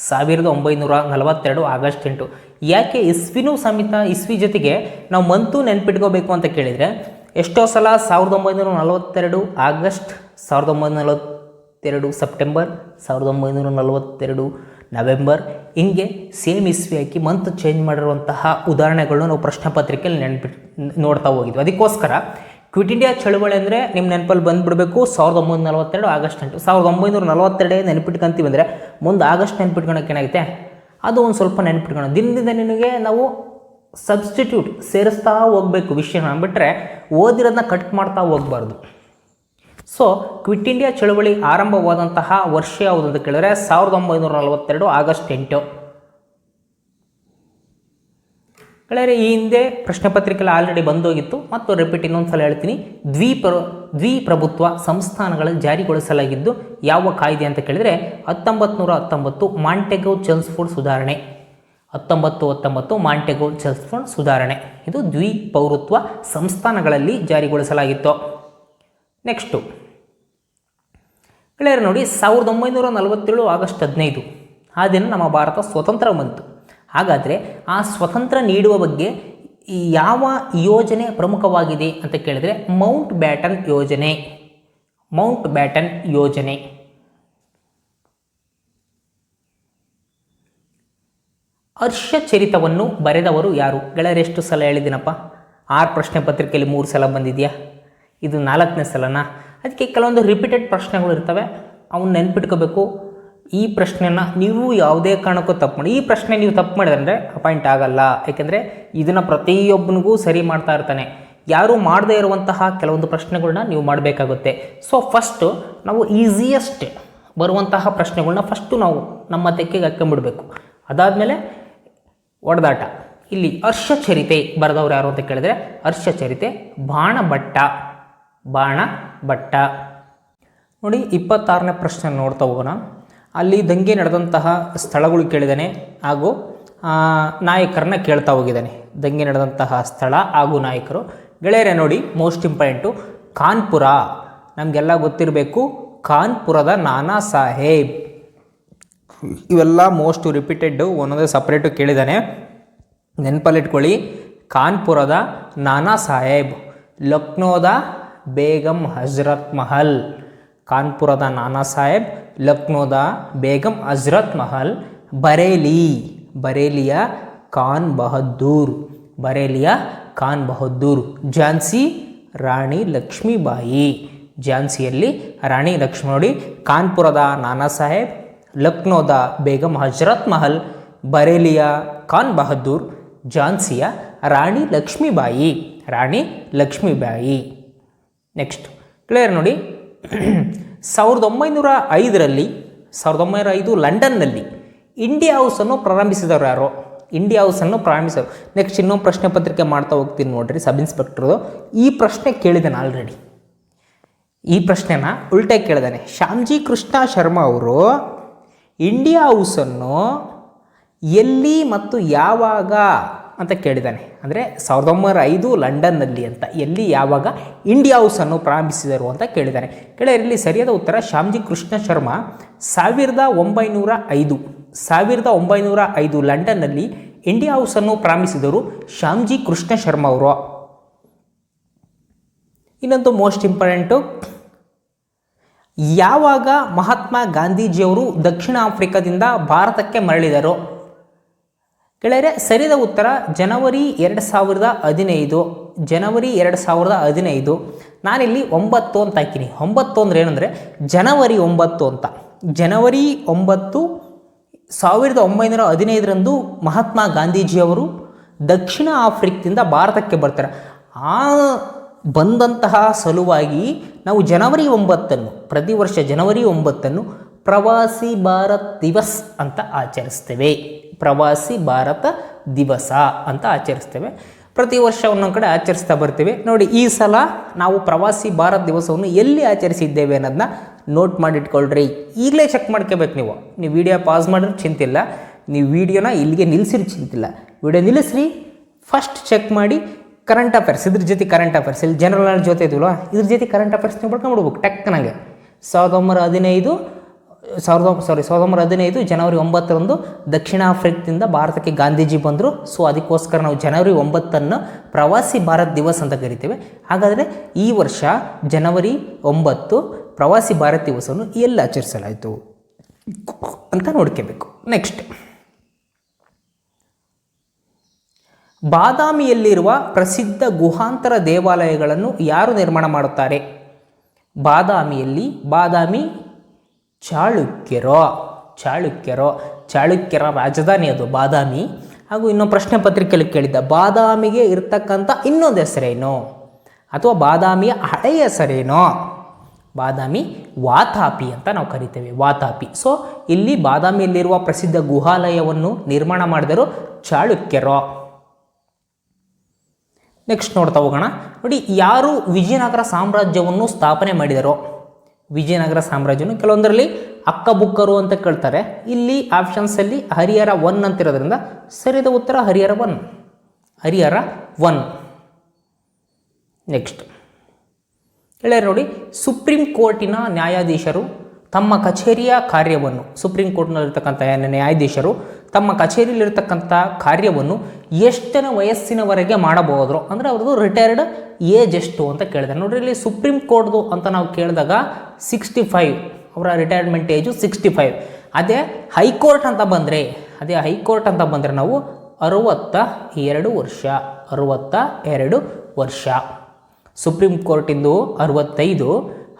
1942 ಆಗಸ್ಟ್ 8. ಯಾಕೆ ಇಸ್ವಿನೂ ಸಮೇತ ಇಸ್ವಿ ಜೊತೆಗೆ ನಾವು ಮಂತು ನೆನ್ಪಿಟ್ಕೋಬೇಕು ಅಂತ ಕೇಳಿದರೆ ಎಷ್ಟೋ ಸಲ 1942 ಆಗಸ್ಟ್, 1942 ಸೆಪ್ಟೆಂಬರ್, 1942 ನವೆಂಬರ್, ಹಿಂಗೆ ಸೇಮ್ ಇಸ್ವಿ ಹಾಕಿ ಮಂತ್ ಚೇಂಜ್ ಮಾಡಿರುವಂತಹ ಉದಾಹರಣೆಗಳನ್ನ ನಾವು ಪ್ರಶ್ನೆ ಪತ್ರಿಕೆಯಲ್ಲಿ ನೋಡ್ತಾ ಹೋಗಿದ್ವಿ. ಅದಕ್ಕೋಸ್ಕರ ಕ್ವಿಟ್ ಇಂಡಿಯಾ ಚಳುವಳಿ ಅಂದರೆ ನಿಮ್ಮ ನೆನಪಲ್ಲಿ ಬಂದುಬಿಡಬೇಕು 1942 ಆಗಸ್ಟ್ 8. 1942 ನೆನಪಿಟ್ಕೊಂತೀವಿ ಅಂದರೆ ಮುಂದೆ ಆಗಸ್ಟ್ ನೆನಪಿಟ್ಕೊಳಕ್ಕೆ ಏನಾಗುತ್ತೆ, ಅದು ಒಂದು ಸ್ವಲ್ಪ ನೆನಪಿಟ್ಕೊಳ್ಳೋಣ. ದಿನದಿಂದ ನಿನಗೆ ನಾವು ಸಬ್ಸ್ಟಿಟ್ಯೂಟ್ ಸೇರಿಸ್ತಾ ಹೋಗಬೇಕು ವಿಷಯನ, ಬಿಟ್ಟರೆ ಓದಿರೋದನ್ನ ಕಟ್ ಮಾಡ್ತಾ ಹೋಗಬಾರ್ದು. ಸೊ ಕ್ವಿಟ್ ಇಂಡಿಯಾ ಚಳುವಳಿ ಆರಂಭವಾದಂತಹ ವರ್ಷ ಯಾವುದು ಅಂತ ಕೇಳಿದ್ರೆ 1942 ಆಗಸ್ಟ್ 8. ಗೆಳೆಯರೆ, ಈ ಹಿಂದೆ ಪ್ರಶ್ನೆ ಪತ್ರಿಕೆಯಲ್ಲಿ ಆಲ್ರೆಡಿ ಬಂದೋಗಿತ್ತು ಮತ್ತು ರಿಪೀಟ್ ಇನ್ನೊಂದು ಸಲ ಹೇಳ್ತೀನಿ. ದ್ವಿಪ್ರಭುತ್ವ ಸಂಸ್ಥಾನಗಳಲ್ಲಿ ಜಾರಿಗೊಳಿಸಲಾಗಿದ್ದು ಯಾವ ಕಾಯ್ದೆ ಅಂತ ಕೇಳಿದರೆ 1919 ಮಾಂಟೆಗೊ ಚೆಲ್ಮ್ಸ್ಫೋರ್ಡ್ ಸುಧಾರಣೆ. 1919 ಮಾಂಟೆಗೊ ಚೆಲ್ಮ್ಸ್ಫೋರ್ಡ್ ಸುಧಾರಣೆ, ಇದು ದ್ವಿಪೌರತ್ವ ಸಂಸ್ಥಾನಗಳಲ್ಲಿ ಜಾರಿಗೊಳಿಸಲಾಗಿತ್ತು. ನೆಕ್ಸ್ಟು ಗೆಳೆಯರು ನೋಡಿ, 1947 ಆಗಸ್ಟ್ 15 ಆ ದಿನ ನಮ್ಮ ಭಾರತ ಸ್ವತಂತ್ರ ಬಂತು. ಹಾಗಾದರೆ ಆ ಸ್ವತಂತ್ರ ನೀಡುವ ಬಗ್ಗೆ ಯಾವ ಯೋಜನೆ ಪ್ರಮುಖವಾಗಿದೆ ಅಂತ ಕೇಳಿದರೆ ಮೌಂಟ್ ಬ್ಯಾಟನ್ ಯೋಜನೆ. ಮೌಂಟ್ ಬ್ಯಾಟನ್ ಯೋಜನೆ. ಹರ್ಷಚರಿತವನ್ನು ಬರೆದವರು ಯಾರು? ಗೆಳೆಯರು, ಎಷ್ಟು ಸಲ ಹೇಳಿದ್ದೀನಪ್ಪ? 6 ಪ್ರಶ್ನೆ ಪತ್ರಿಕೆಯಲ್ಲಿ 3 ಸಲ ಬಂದಿದೆಯಾ? ಇದು 4ನೇ ಸಲನಾ? ಅದಕ್ಕೆ ಕೆಲವೊಂದು ರಿಪೀಟೆಡ್ ಪ್ರಶ್ನೆಗಳು ಇರ್ತವೆ, ಅವನ್ನ ನೆನ್ಪಿಟ್ಕೋಬೇಕು. ಈ ಪ್ರಶ್ನೆನ ನೀವು ಯಾವುದೇ ಕಾರಣಕ್ಕೂ ತಪ್ಪು ಮಾಡಿ, ಈ ಪ್ರಶ್ನೆ ನೀವು ತಪ್ಪು ಮಾಡಿದ್ರೆ ಅಪಾಯಿಂಟ್ ಆಗಲ್ಲ. ಯಾಕೆಂದರೆ ಇದನ್ನು ಪ್ರತಿಯೊಬ್ಬನಿಗೂ ಸರಿ ಮಾಡ್ತಾ ಇರ್ತಾನೆ. ಯಾರೂ ಮಾಡದೇ ಇರುವಂತಹ ಕೆಲವೊಂದು ಪ್ರಶ್ನೆಗಳನ್ನ ನೀವು ಮಾಡಬೇಕಾಗುತ್ತೆ. ಸೊ ಫಸ್ಟು ನಾವು ಈಸಿಯೆಸ್ಟ್ ಬರುವಂತಹ ಪ್ರಶ್ನೆಗಳನ್ನ ಫಸ್ಟು ನಾವು ನಮ್ಮ ತೆಕ್ಕೆಗೆ ಹಾಕೊಂಡ್ಬಿಡ್ಬೇಕು. ಅದಾದಮೇಲೆ ಒಡೆದಾಟ. ಇಲ್ಲಿ ಹರ್ಷಚರಿತೆ ಬರೆದವ್ರು ಯಾರು ಅಂತ ಕೇಳಿದ್ರೆ ಹರ್ಷಚರಿತೆ ಬಾಣಭಟ್ಟ. ಬಾಣಭಟ್ಟ. ನೋಡಿ, 26ನೇ ಪ್ರಶ್ನೆ ನೋಡ್ತಾ ಹೋಗೋಣ. ಅಲ್ಲಿ ದಂಗೆ ನಡೆದಂತಹ ಸ್ಥಳಗಳು ಕೇಳಿದ್ದಾನೆ ಹಾಗೂ ನಾಯಕರನ್ನ ಕೇಳ್ತಾ ಹೋಗಿದ್ದಾನೆ. ದಂಗೆ ನಡೆದಂತಹ ಸ್ಥಳ ಹಾಗೂ ನಾಯಕರು. ಗೆಳೆಯರೆ ನೋಡಿ, ಮೋಸ್ಟ್ ಇಂಪಾರ್ಟೆಂಟು ಕಾನ್ಪುರ. ನಮಗೆಲ್ಲ ಗೊತ್ತಿರಬೇಕು, ಕಾನ್ಪುರದ ನಾನಾ ಸಾಹೇಬ್. ಇವೆಲ್ಲ ಮೋಸ್ಟ್ ರಿಪೀಟೆಡ್ಡು, ಒಂದೊಂದೇ ಸಪ್ರೇಟು ಕೇಳಿದ್ದಾನೆ, ನೆನಪಲ್ಲಿಟ್ಕೊಳ್ಳಿ. ಕಾನ್ಪುರದ ನಾನಾ ಸಾಹೇಬ್, ಲಕ್ನೋದ ಬೇಗಂ ಹಜರತ್ ಮಹಲ್. ಕಾನ್ಪುರದ ನಾನಾ ಸಾಹೇಬ್, ಲಕ್ನೋದ ಬೇಗಂ ಹಜರತ್ ಮಹಲ್. ಬರೇಲಿಯ ಖಾನ್ ಬಹದ್ದೂರ್. ಬರೇಲಿಯ ಖಾನ್ ಬಹದ್ದೂರ್. ಝಾನ್ಸಿ ರಾಣಿ ಲಕ್ಷ್ಮೀಬಾಯಿ. ಝಾನ್ಸಿಯಲ್ಲಿ ರಾಣಿ ಲಕ್ಷ್ಮಿ. ನೋಡಿ, ಕಾನ್ಪುರದ ನಾನಾ ಸಾಹೇಬ್, ಲಕ್ನೋದ ಬೇಗಂ ಹಜರತ್ ಮಹಲ್, ಬರೇಲಿಯ ಖಾನ್ ಬಹದ್ದೂರ್, ಝಾನ್ಸಿಯ ರಾಣಿ ಲಕ್ಷ್ಮೀಬಾಯಿ. ರಾಣಿ ಲಕ್ಷ್ಮೀಬಾಯಿ. ನೆಕ್ಸ್ಟ್ ಕ್ಲಿಯರ್ ನೋಡಿ, 1905 ಲಂಡನ್ನಲ್ಲಿ ಇಂಡಿಯಾ ಹೌಸನ್ನು ಪ್ರಾರಂಭಿಸಿದವರು ಯಾರು? ಇಂಡಿಯಾ ಹೌಸನ್ನು ಪ್ರಾರಂಭಿಸಿದರು. ನೆಕ್ಸ್ಟ್ ಇನ್ನೊಂದು ಪ್ರಶ್ನೆ ಪತ್ರಿಕೆ ಮಾಡ್ತಾ ಹೋಗ್ತೀನಿ ನೋಡ್ರಿ, ಸಬ್ ಇನ್ಸ್ಪೆಕ್ಟರ್ದು. ಈ ಪ್ರಶ್ನೆ ಕೇಳಿದ್ದಾನೆ ಆಲ್ರೆಡಿ. ಈ ಪ್ರಶ್ನೆನ ಉಲ್ಟಾ ಕೇಳಿದಾನೆ. ಶ್ಯಾಮ್ಜಿ ಕೃಷ್ಣ ಶರ್ಮಾ ಅವರು ಇಂಡಿಯಾ ಹೌಸನ್ನು ಎಲ್ಲಿ ಮತ್ತು ಯಾವಾಗ ಅಂತ ಕೇಳಿದ್ದಾನೆ. ಅಂದರೆ 1905 ಲಂಡನ್ನಲ್ಲಿ ಅಂತ, ಎಲ್ಲಿ ಯಾವಾಗ ಇಂಡಿಯಾ ಹೌಸನ್ನು ಪ್ರಾರಂಭಿಸಿದರು ಅಂತ ಕೇಳಿದ್ದಾನೆ. ಕೆಳಗರಲ್ಲಿ ಸರಿಯಾದ ಉತ್ತರ ಶ್ಯಾಮ್ಜಿ ಕೃಷ್ಣ ಶರ್ಮಾ 1905 ಲಂಡನ್ನಲ್ಲಿ ಇಂಡಿಯಾ ಹೌಸನ್ನು ಪ್ರಾರಂಭಿಸಿದರು ಶ್ಯಾಮ್ಜಿ ಕೃಷ್ಣ ಶರ್ಮಾ ಅವರು. ಇನ್ನೊಂದು ಮೋಸ್ಟ್ ಇಂಪಾರ್ಟೆಂಟು, ಯಾವಾಗ ಮಹಾತ್ಮ ಗಾಂಧೀಜಿಯವರು ದಕ್ಷಿಣ ಆಫ್ರಿಕಾದಿಂದ ಭಾರತಕ್ಕೆ ಮರಳಿದರು? ಗೆಳೆಯರೆ, ಸರಿಯಾದ ಉತ್ತರ ಜನವರಿ 2015. ಜನವರಿ 2015. ನಾನಿಲ್ಲಿ 9 ಅಂತ ಹಾಕಿನಿ. 9 ಅಂದರೆ ಏನಂದರೆ ಜನವರಿ 9 ಅಂತ. ಜನವರಿ 9, 1915 ಮಹಾತ್ಮ ಗಾಂಧೀಜಿಯವರು ದಕ್ಷಿಣ ಆಫ್ರಿಕದಿಂದ ಭಾರತಕ್ಕೆ ಬರ್ತಾರೆ. ಆ ಬಂದಂತಹ ಸಲುವಾಗಿ ನಾವು ಜನವರಿ 9 ಪ್ರತಿ ವರ್ಷ ಜನವರಿ 9 ಪ್ರವಾಸಿ ಭಾರತ್ ದಿವಸ್ ಅಂತ ಆಚರಿಸ್ತೇವೆ. ಪ್ರವಾಸಿ ಭಾರತ ದಿವಸ ಅಂತ ಆಚರಿಸ್ತೇವೆ. ಪ್ರತಿ ವರ್ಷ ಒಂದೊಂದು ಕಡೆ ಆಚರಿಸ್ತಾ ಬರ್ತೀವಿ. ನೋಡಿ, ಈ ಸಲ ನಾವು ಪ್ರವಾಸಿ ಭಾರತ ದಿವಸವನ್ನು ಎಲ್ಲಿ ಆಚರಿಸಿದ್ದೇವೆ ಅನ್ನೋದನ್ನ ನೋಟ್ ಮಾಡಿಟ್ಕೊಳ್ರಿ. ಈಗಲೇ ಚೆಕ್ ಮಾಡ್ಕೋಬೇಕು. ನೀವು ವಿಡಿಯೋ ಪಾಸ್ ಮಾಡಿದ್ರೆ ಚಿಂತಿಲ್ಲ, ನೀವು ವಿಡಿಯೋನ ಇಲ್ಲಿಗೆ ನಿಲ್ಲಿಸಿರಿ ಚಿಂತಿಲ್ಲ. ವಿಡಿಯೋ ನಿಲ್ಲಿಸ್ರಿ, ಫಸ್ಟ್ ಚೆಕ್ ಮಾಡಿ ಕರೆಂಟ್ ಅಫೇರ್ಸ್, ಇದ್ರ ಜೊತೆ ಕರೆಂಟ್ ಅಫೇರ್ಸ್, ಇಲ್ಲಿ ಜನರಲ್ ನಾಲೆಡ್ಜ್ ಜೊತೆ ಇದ್ವಲ್ಲ, ಇದ್ರ ಜೊತೆ ಕರೆಂಟ್ ಅಫೇರ್ಸ್ ನೀವು ಬರ್ಕೊಂಡ್ಬಿಡ್ಬೇಕು ಟಕ್ಕನಾಗೆ. 1915 1915 ಜನವರಿ 9ರಂದು ದಕ್ಷಿಣ ಆಫ್ರಿಕಾದಿಂದ ಭಾರತಕ್ಕೆ ಗಾಂಧೀಜಿ ಬಂದರು. ಸೊ ಅದಕ್ಕೋಸ್ಕರ ನಾವು ಜನವರಿ 9 ಪ್ರವಾಸಿ ಭಾರತ್ ದಿವಸ್ ಅಂತ ಕರಿತೇವೆ. ಹಾಗಾದರೆ ಈ ವರ್ಷ ಜನವರಿ 9 ಪ್ರವಾಸಿ ಭಾರತ್ ದಿವಸವನ್ನು ಎಲ್ಲಿ ಆಚರಿಸಲಾಯಿತು ಅಂತ ನೋಡ್ಕೋಬೇಕು. ನೆಕ್ಸ್ಟ್, ಬಾದಾಮಿಯಲ್ಲಿರುವ ಪ್ರಸಿದ್ಧ ಗುಹಾಂತರ ದೇವಾಲಯಗಳನ್ನು ಯಾರು ನಿರ್ಮಾಣ ಮಾಡುತ್ತಾರೆ? ಬಾದಾಮಿ ಚಾಳುಕ್ಯರ ರಾಜಧಾನಿ ಅದು ಬಾದಾಮಿ. ಹಾಗೂ ಇನ್ನೊಂದು ಪ್ರಶ್ನೆ ಪತ್ರಿಕೆಯಲ್ಲಿ ಕೇಳಿದ್ದ, ಬಾದಾಮಿಗೆ ಇರತಕ್ಕಂಥ ಇನ್ನೊಂದು ಹೆಸರೇನು ಅಥವಾ ಬಾದಾಮಿಯ ಹಳೆಯ ಹೆಸರೇನೋ? ಬಾದಾಮಿ ವಾತಾಪಿ ಅಂತ ನಾವು ಕರಿತೇವೆ, ವಾತಾಪಿ. ಸೊ ಇಲ್ಲಿ ಬಾದಾಮಿಯಲ್ಲಿರುವ ಪ್ರಸಿದ್ಧ ಗುಹಾಲಯವನ್ನು ನಿರ್ಮಾಣ ಮಾಡಿದರು ಚಾಳುಕ್ಯರು. ನೆಕ್ಸ್ಟ್ ನೋಡ್ತಾ ಹೋಗೋಣ. ನೋಡಿ, ಯಾರು ವಿಜಯನಗರ ಸಾಮ್ರಾಜ್ಯವನ್ನು ಸ್ಥಾಪನೆ ಮಾಡಿದರೋ? ವಿಜಯನಗರ ಸಾಮ್ರಾಜ್ಯವನ್ನು ಕೆಲವೊಂದರಲ್ಲಿ ಅಕ್ಕಬುಕ್ಕರು ಅಂತ ಕೇಳ್ತಾರೆ. ಇಲ್ಲಿ ಆಪ್ಷನ್ಸಲ್ಲಿ ಹರಿಹರ 1 ಅಂತಿರೋದ್ರಿಂದ ಸರಿಯಾದ ಉತ್ತರ ಹರಿಹರ 1. ನೆಕ್ಸ್ಟ್ ಹೇಳ್ಯಾರ ನೋಡಿ, ಸುಪ್ರೀಂ ಕೋರ್ಟಿನ ನ್ಯಾಯಾಧೀಶರು ತಮ್ಮ ಕಚೇರಿಯ ಕಾರ್ಯವನ್ನು, ಸುಪ್ರೀಂ ಕೋರ್ಟ್ನಲ್ಲಿರ್ತಕ್ಕಂಥ ನ್ಯಾಯಾಧೀಶರು ತಮ್ಮ ಕಚೇರಿಯಲ್ಲಿರ್ತಕ್ಕಂಥ ಕಾರ್ಯವನ್ನು ಎಷ್ಟನೇ ವಯಸ್ಸಿನವರೆಗೆ ಮಾಡಬಹುದು? ಅಂದರೆ ಅವ್ರದ್ದು ರಿಟೈರ್ಡ್ ಏಜ್ ಎಷ್ಟು ಅಂತ ಕೇಳಿದೆ. ನೋಡ್ರಿ, ಇಲ್ಲಿ ಸುಪ್ರೀಂ ಕೋರ್ಟ್ದು ಅಂತ ನಾವು ಕೇಳಿದಾಗ 65, ಅವರ ರಿಟೈರ್ಮೆಂಟ್ ಏಜು 65. ಅದೇ ಹೈಕೋರ್ಟ್ ಅಂತ ಬಂದರೆ ನಾವು 62 ವರ್ಷ. ಸುಪ್ರೀಂ ಕೋರ್ಟಿಂದು 65,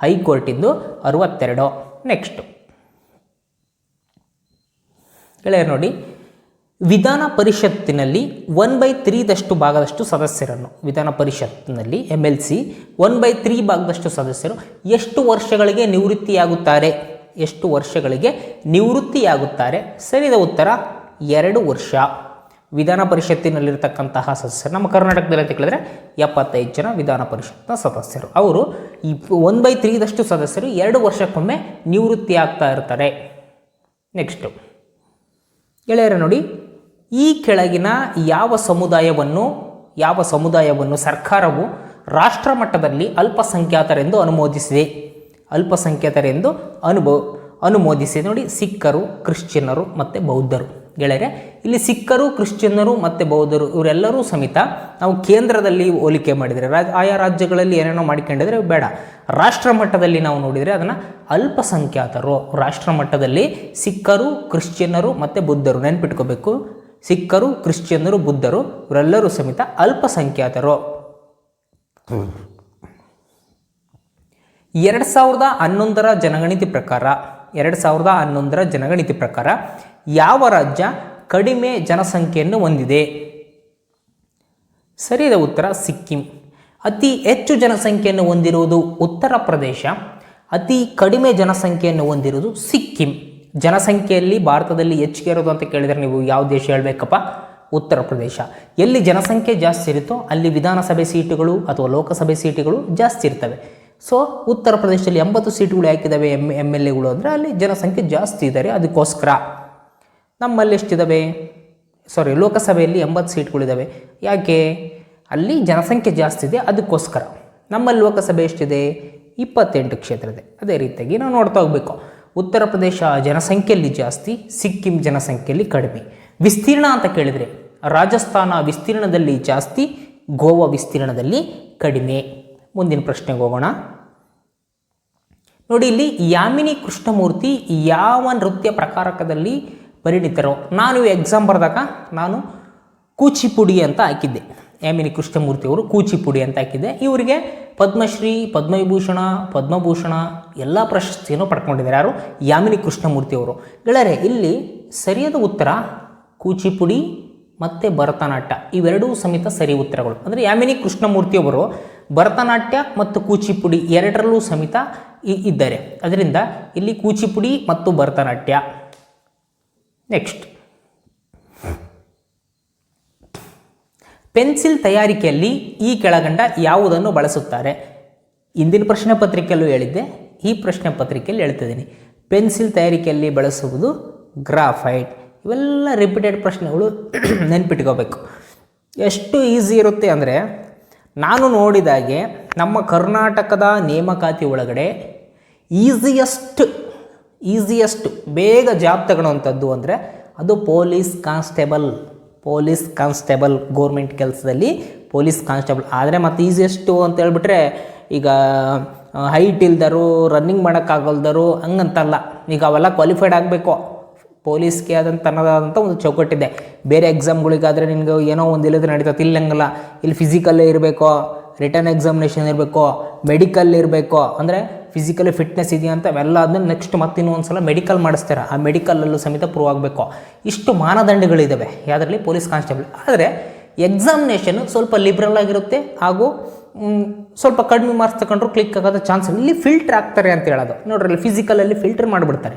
ಹೈಕೋರ್ಟಿಂದು 62. ನೆಕ್ಸ್ಟ್ ಗೆಳೆಯರು ನೋಡಿ, ವಿಧಾನ ಪರಿಷತ್ತಿನಲ್ಲಿ 1/3 ಭಾಗದಷ್ಟು ಸದಸ್ಯರನ್ನು, ವಿಧಾನ ಪರಿಷತ್ತಿನಲ್ಲಿ MLC 1/3 ಭಾಗದಷ್ಟು ಸದಸ್ಯರು ಎಷ್ಟು ವರ್ಷಗಳಿಗೆ ನಿವೃತ್ತಿಯಾಗುತ್ತಾರೆ? ಸರಿಯಾದ ಉತ್ತರ 2 ವರ್ಷ. ವಿಧಾನ ಪರಿಷತ್ತಿನಲ್ಲಿರ್ತಕ್ಕಂತಹ ಸದಸ್ಯರು ನಮ್ಮ ಕರ್ನಾಟಕದಲ್ಲಿ ಅಂತ ಕೇಳಿದ್ರೆ 75 ಜನ ವಿಧಾನ ಪರಿಷತ್ನ ಸದಸ್ಯರು. ಅವರು ಈ 1/3 ಸದಸ್ಯರು 2 ವರ್ಷಕ್ಕೊಮ್ಮೆ ನಿವೃತ್ತಿ ಆಗ್ತಾ ಇರ್ತಾರೆ. ನೆಕ್ಸ್ಟು ಗೆಳೆಯರ ನೋಡಿ, ಈ ಕೆಳಗಿನ ಯಾವ ಸಮುದಾಯವನ್ನು ಸರ್ಕಾರವು ರಾಷ್ಟ್ರ ಮಟ್ಟದಲ್ಲಿ ಅಲ್ಪಸಂಖ್ಯಾತರೆಂದು ಅನುಮೋದಿಸಿದೆ? ನೋಡಿ, ಸಿಖ್ಖರು, ಕ್ರಿಶ್ಚಿಯನ್ನರು ಮತ್ತು ಬೌದ್ಧರು. ಗೆಳೆಯರೆ, ಇಲ್ಲಿ ಸಿಖ್ಖರು, ಕ್ರಿಶ್ಚಿಯನ್ನರು ಮತ್ತು ಬೌದ್ಧರು ಇವರೆಲ್ಲರೂ ಸಮೇತ ನಾವು ಕೇಂದ್ರದಲ್ಲಿ ಹೋಲಿಕೆ ಮಾಡಿದರೆ, ಆಯಾ ರಾಜ್ಯಗಳಲ್ಲಿ ಏನೇನೋ ಮಾಡಿಕೊಂಡಿದ್ರೆ ಬೇಡ, ರಾಷ್ಟ್ರ ಮಟ್ಟದಲ್ಲಿ ನಾವು ನೋಡಿದರೆ ಅದನ್ನು ಅಲ್ಪಸಂಖ್ಯಾತರು. ರಾಷ್ಟ್ರ ಮಟ್ಟದಲ್ಲಿ ಸಿಖ್ಖರು, ಕ್ರಿಶ್ಚಿಯನ್ನರು ಮತ್ತು ಬುದ್ಧರು ನೆನ್ಪಿಟ್ಕೋಬೇಕು. ಸಿಖ್ಖರು, ಕ್ರಿಶ್ಚಿಯನ್ನರು, ಬುದ್ಧರು ಇವರೆಲ್ಲರೂ ಸಮೇತ ಅಲ್ಪಸಂಖ್ಯಾತರು. 2011ರ ಜನಗಣತಿ ಪ್ರಕಾರ ಯಾವ ರಾಜ್ಯ ಕಡಿಮೆ ಜನಸಂಖ್ಯೆಯನ್ನು ಹೊಂದಿದೆ? ಸರಿಯಾದ ಉತ್ತರ ಸಿಕ್ಕಿಂ. ಅತಿ ಹೆಚ್ಚು ಜನಸಂಖ್ಯೆಯನ್ನು ಹೊಂದಿರುವುದು ಉತ್ತರ ಪ್ರದೇಶ, ಅತಿ ಕಡಿಮೆ ಜನಸಂಖ್ಯೆಯನ್ನು ಹೊಂದಿರುವುದು ಸಿಕ್ಕಿಂ. ಜನಸಂಖ್ಯೆಯಲ್ಲಿ ಭಾರತದಲ್ಲಿ ಹೆಚ್ಚಿಗೆ ಇರೋದು ಅಂತ ಕೇಳಿದರೆ ನೀವು ಯಾವ ದೇಶ ಹೇಳಬೇಕಪ್ಪ? ಉತ್ತರ ಪ್ರದೇಶ. ಎಲ್ಲಿ ಜನಸಂಖ್ಯೆ ಜಾಸ್ತಿ ಇರುತ್ತೋ ಅಲ್ಲಿ ವಿಧಾನಸಭೆ ಸೀಟುಗಳು ಅಥವಾ ಲೋಕಸಭೆ ಸೀಟುಗಳು ಜಾಸ್ತಿ ಇರ್ತವೆ. ಸೊ ಉತ್ತರ ಪ್ರದೇಶದಲ್ಲಿ 80 ಸೀಟುಗಳು ಹಾಕಿದ್ದಾವೆ MLAಗಳು ಅಂದರೆ ಅಲ್ಲಿ ಜನಸಂಖ್ಯೆ ಜಾಸ್ತಿ ಇದ್ದಾರೆ, ಅದಕ್ಕೋಸ್ಕರ. ನಮ್ಮಲ್ಲಿ ಎಷ್ಟಿದ್ದಾವೆ? ಲೋಕಸಭೆಯಲ್ಲಿ 80 ಸೀಟ್ಗಳಿದ್ದಾವೆ. ಯಾಕೆ? ಅಲ್ಲಿ ಜನಸಂಖ್ಯೆ ಜಾಸ್ತಿ ಇದೆ, ಅದಕ್ಕೋಸ್ಕರ. ನಮ್ಮಲ್ಲಿ ಲೋಕಸಭೆ ಎಷ್ಟಿದೆ? 28 ಕ್ಷೇತ್ರ ಇದೆ. ಅದೇ ರೀತಿಯಾಗಿ ನಾವು ನೋಡ್ತಾ ಹೋಗಬೇಕು. ಉತ್ತರ ಪ್ರದೇಶ ಜನಸಂಖ್ಯೆಯಲ್ಲಿ ಜಾಸ್ತಿ, ಸಿಕ್ಕಿಂ ಜನಸಂಖ್ಯೆಯಲ್ಲಿ ಕಡಿಮೆ. ವಿಸ್ತೀರ್ಣ ಅಂತ ಕೇಳಿದರೆ ರಾಜಸ್ಥಾನ ವಿಸ್ತೀರ್ಣದಲ್ಲಿ ಜಾಸ್ತಿ, ಗೋವಾ ವಿಸ್ತೀರ್ಣದಲ್ಲಿ ಕಡಿಮೆ. ಮುಂದಿನ ಪ್ರಶ್ನೆಗೆ ಹೋಗೋಣ. ನೋಡಿ, ಇಲ್ಲಿ ಯಾಮಿನಿ ಕೃಷ್ಣಮೂರ್ತಿ ಯಾವ ನೃತ್ಯ ಪ್ರಕಾರಕದಲ್ಲಿ ಪರಿಣಿತರು? ನಾನು ಎಕ್ಸಾಮ್ ಬರೆದಾಗ ನಾನು ಕೂಚಿಪುಡಿ ಅಂತ ಹಾಕಿದ್ದೆ. ಯಾಮಿನಿ ಕೃಷ್ಣಮೂರ್ತಿ ಅವರು ಕೂಚಿಪುಡಿ ಅಂತ ಹಾಕಿದ್ದೆ. ಇವರಿಗೆ ಪದ್ಮಶ್ರೀ, ಪದ್ಮಭೂಷಣ ಎಲ್ಲ ಪ್ರಶಸ್ತಿಯನ್ನು ಪಡ್ಕೊಂಡಿದ್ದಾರೆ. ಯಾರು? ಯಾಮಿನಿ ಕೃಷ್ಣಮೂರ್ತಿ ಅವರು. ಗೆಳೆಯರೆ, ಇಲ್ಲಿ ಸರಿಯಾದ ಉತ್ತರ ಕೂಚಿಪುಡಿ ಮತ್ತು ಭರತನಾಟ್ಯ ಇವೆರಡೂ ಸಮೇತ ಸರಿ ಉತ್ತರಗಳು. ಅಂದರೆ ಯಾಮಿನಿ ಕೃಷ್ಣಮೂರ್ತಿಯವರು ಭರತನಾಟ್ಯ ಮತ್ತು ಕೂಚಿಪುಡಿ ಎರಡರಲ್ಲೂ ಸಮೇತ ಇದ್ದಾರೆ. ಅದರಿಂದ ಇಲ್ಲಿ ಕೂಚಿಪುಡಿ ಮತ್ತು ಭರತನಾಟ್ಯ. ನೆಕ್ಸ್ಟ್, ಪೆನ್ಸಿಲ್ ತಯಾರಿಕೆಯಲ್ಲಿ ಈ ಕೆಳಗಂಡ ಯಾವುದನ್ನು ಬಳಸುತ್ತಾರೆ? ಇಂದಿನ ಪ್ರಶ್ನೆ ಪತ್ರಿಕೆಯಲ್ಲೂ ಹೇಳಿದ್ದೆ, ಈ ಪ್ರಶ್ನೆ ಪತ್ರಿಕೆಯಲ್ಲಿ ಹೇಳ್ತಿದ್ದೀನಿ. ಪೆನ್ಸಿಲ್ ತಯಾರಿಕೆಯಲ್ಲಿ ಬಳಸುವುದು ಗ್ರಾಫೈಟ್. ಇವೆಲ್ಲ ರಿಪೀಟೆಡ್ ಪ್ರಶ್ನೆಗಳು ನೆನ್ಪಿಟ್ಕೋಬೇಕು. ಎಷ್ಟು ಈಸಿ ಇರುತ್ತೆ ಅಂದರೆ, ನಾನು ನೋಡಿದಾಗೆ ನಮ್ಮ ಕರ್ನಾಟಕದ ನೇಮಕಾತಿ ಒಳಗಡೆ ಈಸಿಯೆಸ್ಟ್ ಬೇಗ ಜಾಬ್ ತಗೊಳ್ಳೋವಂಥದ್ದು ಅಂದರೆ ಅದು ಪೊಲೀಸ್ ಕಾನ್ಸ್ಟೇಬಲ್ ಗೌರ್ಮೆಂಟ್ ಕೆಲಸದಲ್ಲಿ ಪೊಲೀಸ್ ಕಾನ್ಸ್ಟೇಬಲ್. ಆದರೆ ಮತ್ತು ಈಸಿಯೆಸ್ಟು ಅಂತ ಹೇಳ್ಬಿಟ್ರೆ ಈಗ ಹೈಟ್ ಇಲ್ದರು, ರನ್ನಿಂಗ್ ಮಾಡೋಕ್ಕಾಗಲ್ದರು ಹಂಗಂತಲ್ಲ. ಈಗ ಅವೆಲ್ಲ ಕ್ವಾಲಿಫೈಡ್ ಆಗಬೇಕು. ಪೊಲೀಸ್ಗೆ ತನ್ನದಾದಂಥ ಒಂದು ಚೌಕಟ್ಟಿದೆ. ಬೇರೆ ಎಕ್ಸಾಮ್ಗಳಿಗಾದರೆ ನಿನಗೆ ಏನೋ ಒಂದು ಇಲ್ಲದ್ರೆ ನಡೀತದೆ, ಇಲ್ಲಂಗಲ್ಲ. ಇಲ್ಲಿ ಫಿಸಿಕಲ್ಲೇ ಇರಬೇಕು, ರಿಟರ್ನ್ ಎಕ್ಸಾಮಿನೇಷನ್ ಇರಬೇಕು, ಮೆಡಿಕಲ್ ಇರಬೇಕು. ಅಂದರೆ ಫಿಸಿಕಲಿ ಫಿಟ್ನೆಸ್ ಇದೆಯಾ ಅಂತ ಅವೆಲ್ಲ ಆದಮೇಲೆ ನೆಕ್ಸ್ಟ್ ಮತ್ತೆ ಇನ್ನೊಂದು ಸಲ ಮೆಡಿಕಲ್ ಮಾಡಿಸ್ತಾರೆ. ಆ ಮೆಡಿಕಲಲ್ಲೂ ಸಮೇತ ಪ್ರೂವ್ ಆಗಬೇಕು. ಇಷ್ಟು ಮಾನದಂಡಗಳಿದ್ದಾವೆ ಯಾವುದರಲ್ಲಿ, ಪೊಲೀಸ್ ಕಾನ್ಸ್ಟೇಬಲ್. ಆದರೆ ಎಕ್ಸಾಮಿನೇಷನ್ ಸ್ವಲ್ಪ ಲಿಬ್ರಲ್ ಆಗಿರುತ್ತೆ ಹಾಗೂ ಸ್ವಲ್ಪ ಕಡಿಮೆ ಮಾರ್ಕ್ಸ್ ತಗೊಂಡ್ರು ಕ್ಲಿಕ್ ಆಗೋದು ಚಾನ್ಸ್. ಇಲ್ಲಿ ಫಿಲ್ಟರ್ ಆಗ್ತಾರೆ ಅಂತ ಹೇಳೋದು. ನೋಡ್ರಿ, ಇಲ್ಲಿ ಫಿಸಿಕಲಲ್ಲಿ ಫಿಲ್ಟರ್ ಮಾಡಿಬಿಡ್ತಾರೆ.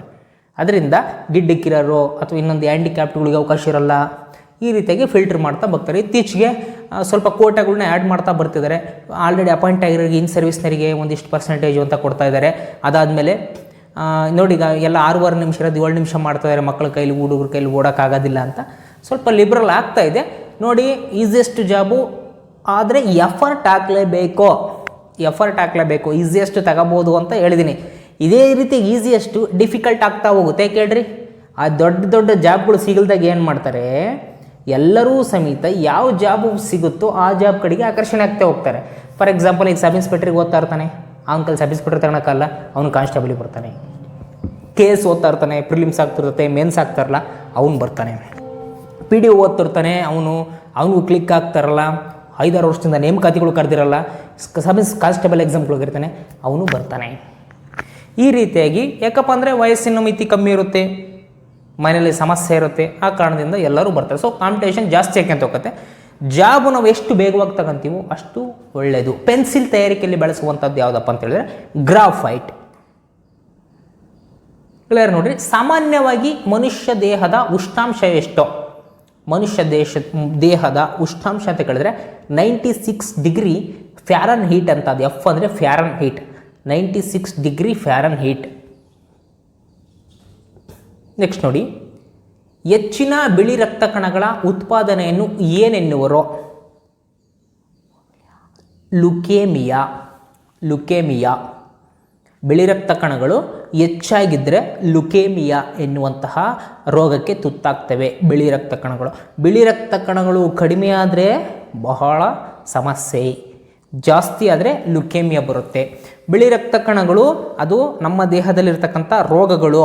ಅದರಿಂದ ಗಿಡ್ಡಕ್ಕಿರೋರು ಅಥವಾ ಇನ್ನೊಂದು ಹ್ಯಾಂಡಿಕ್ಯಾಪ್ಟ್ಗಳಿಗೆ ಅವಕಾಶ ಇರೋಲ್ಲ. ಈ ರೀತಿಯಾಗಿ ಫಿಲ್ಟರ್ ಮಾಡ್ತಾ ಬರ್ತಾರೆ. ಇತ್ತೀಚೆಗೆ ಸ್ವಲ್ಪ ಕೋಟಾಗಳನ್ನ ಆ್ಯಡ್ ಮಾಡ್ತಾ ಬರ್ತಿದ್ದಾರೆ. ಆಲ್ರೆಡಿ ಅಪಾಯಿಂಟ್ ಆಗಿರೋರಿಗೆ ಇನ್ ಸರ್ವಿಸ್ನರಿಗೆ ಒಂದಿಷ್ಟು ಪರ್ಸೆಂಟೇಜು ಅಂತ ಕೊಡ್ತಾ ಇದ್ದಾರೆ. ಅದಾದಮೇಲೆ ನೋಡಿ, ಈಗ ಎಲ್ಲ 6 ನಿಮಿಷ ಇರೋದು 7 ನಿಮಿಷ ಮಾಡ್ತಾಯಿದ್ದಾರೆ. ಮಕ್ಕಳ ಕೈಲಿ, ಹುಡುಗರ ಕೈಲಿ ಓಡೋಕ್ಕಾಗೋದಿಲ್ಲ ಅಂತ ಸ್ವಲ್ಪ ಲಿಬ್ರಲ್ ಆಗ್ತಾ ಇದೆ. ನೋಡಿ, ಈಸಿಯೆಸ್ಟ್ ಜಾಬು ಆದರೆ ಎಫರ್ಟ್ ಹಾಕಲೇಬೇಕು. ಈಸಿಯೆಸ್ಟ್ ತಗೋಬೋದು ಅಂತ ಹೇಳಿದ್ದೀನಿ. ಇದೇ ರೀತಿ ಈಸಿಯೆಸ್ಟು ಡಿಫಿಕಲ್ಟ್ ಆಗ್ತಾ ಹೋಗುತ್ತೆ. ಕೇಳ್ರಿ, ಆ ದೊಡ್ಡ ಜಾಬ್ಗಳು ಸಿಗಲ್ದಾಗ ಏನು ಮಾಡ್ತಾರೆ, ಎಲ್ಲರೂ ಸಮೇತ ಯಾವ ಜಾಬು ಸಿಗುತ್ತೋ ಆ ಜಾಬ್ ಕಡೆಗೆ ಆಕರ್ಷಣೆ ಆಗ್ತಾ ಹೋಗ್ತಾರೆ. ಫಾರ್ ಎಕ್ಸಾಂಪಲ್, ಈಗ ಸಬ್ ಇನ್ಸ್ಪೆಕ್ಟ್ರಿಗೆ ಓದ್ತಾ ಇರ್ತಾನೆ, ಅವನ ಕೈಲಿ ಸಬ್ ಇನ್ಸ್ಪೆಕ್ಟರ್ ತಗೊಳಕ್ಕಲ್ಲ, ಅವನು ಕಾನ್ಸ್ಟೇಬಲಿಗೆ ಬರ್ತಾನೆ. ಕೇಸ್ ಓದ್ತಾ ಇರ್ತಾನೆ, ಪ್ರಿಲಿಮ್ಸ್ ಆಗ್ತಿರುತ್ತೆ, ಮೇನ್ಸ್ ಆಗ್ತಾರಲ್ಲ, ಅವನು ಬರ್ತಾನೆ. PDO ಓದ್ತಿರ್ತಾನೆ, ಅವನಿಗೂ ಕ್ಲಿಕ್ ಆಗ್ತಾರಲ್ಲ, 5-6 ವರ್ಷದಿಂದ ನೇಮಕಾತಿಗಳು ಕರೆದಿರಲ್ಲ, ಸಬ್ ಕಾನ್ಸ್ಟೇಬಲ್ ಎಕ್ಸಾಮ್ಗಳಿಗಿರ್ತಾನೆ, ಅವನು ಬರ್ತಾನೆ. ಈ ರೀತಿಯಾಗಿ ಯಾಕಪ್ಪ ಅಂದರೆ ವಯಸ್ಸಿನ ಮಿತಿ ಕಮ್ಮಿ ಇರುತ್ತೆ, ಮನೆಯಲ್ಲಿ ಸಮಸ್ಯೆ ಇರುತ್ತೆ, ಆ ಕಾರಣದಿಂದ ಎಲ್ಲರೂ ಬರ್ತಾರೆ. ಸೊ ಕಾಂಪಿಟೇಷನ್ ಜಾಸ್ತಿ ಯಾಕೆ ಅಂತ ಹೋಗುತ್ತೆ. ಜಾಬು ನಾವು ಎಷ್ಟು ಬೇಗವಾಗಿ ತಗೊಂತೀವೋ ಅಷ್ಟು ಒಳ್ಳೆಯದು. ಪೆನ್ಸಿಲ್ ತಯಾರಿಕೆಯಲ್ಲಿ ಬಳಸುವಂಥದ್ದು ಯಾವುದಪ್ಪ ಅಂತ ಹೇಳಿದ್ರೆ ಗ್ರಾಫೈಟ್. ಕ್ಲಿಯರ್ ನೋಡ್ರಿ. ಸಾಮಾನ್ಯವಾಗಿ ಮನುಷ್ಯ ದೇಹದ ಉಷ್ಣಾಂಶ ಎಷ್ಟೋ, ದೇಹದ ಉಷ್ಣಾಂಶ ಅಂತ ಕೇಳಿದ್ರೆ 96 ಡಿಗ್ರಿ ಫ್ಯಾರನ್ ಹೀಟ್ ಅಂತ. ಅದು ಎಫ್ ಅಂದರೆ ಫ್ಯಾರನ್ ಹೀಟ್, 96 ಡಿಗ್ರಿ ಫ್ಯಾರನ್ ಹೀಟ್. ನೆಕ್ಸ್ಟ್ ನೋಡಿ, ಹೆಚ್ಚಿನ ಬಿಳಿ ರಕ್ತ ಕಣಗಳ ಉತ್ಪಾದನೆಯನ್ನು ಏನೆನ್ನುವರೋ? ಲುಕೇಮಿಯಾ. ಬಿಳಿ ರಕ್ತ ಕಣಗಳು ಹೆಚ್ಚಾಗಿದ್ದರೆ ಲುಕೇಮಿಯಾ ಎನ್ನುವಂತಹ ರೋಗಕ್ಕೆ ತುತ್ತಾಗ್ತವೆ. ಬಿಳಿ ರಕ್ತ ಕಣಗಳು ಕಡಿಮೆ ಆದರೆ ಬಹಳ ಸಮಸ್ಯೆ, ಜಾಸ್ತಿ ಆದರೆ ಲುಕೇಮಿಯಾ ಬರುತ್ತೆ. ಬಿಳಿ ರಕ್ತ ಕಣಗಳು ಅದು ನಮ್ಮ ದೇಹದಲ್ಲಿರ್ತಕ್ಕಂಥ ರೋಗಗಳು,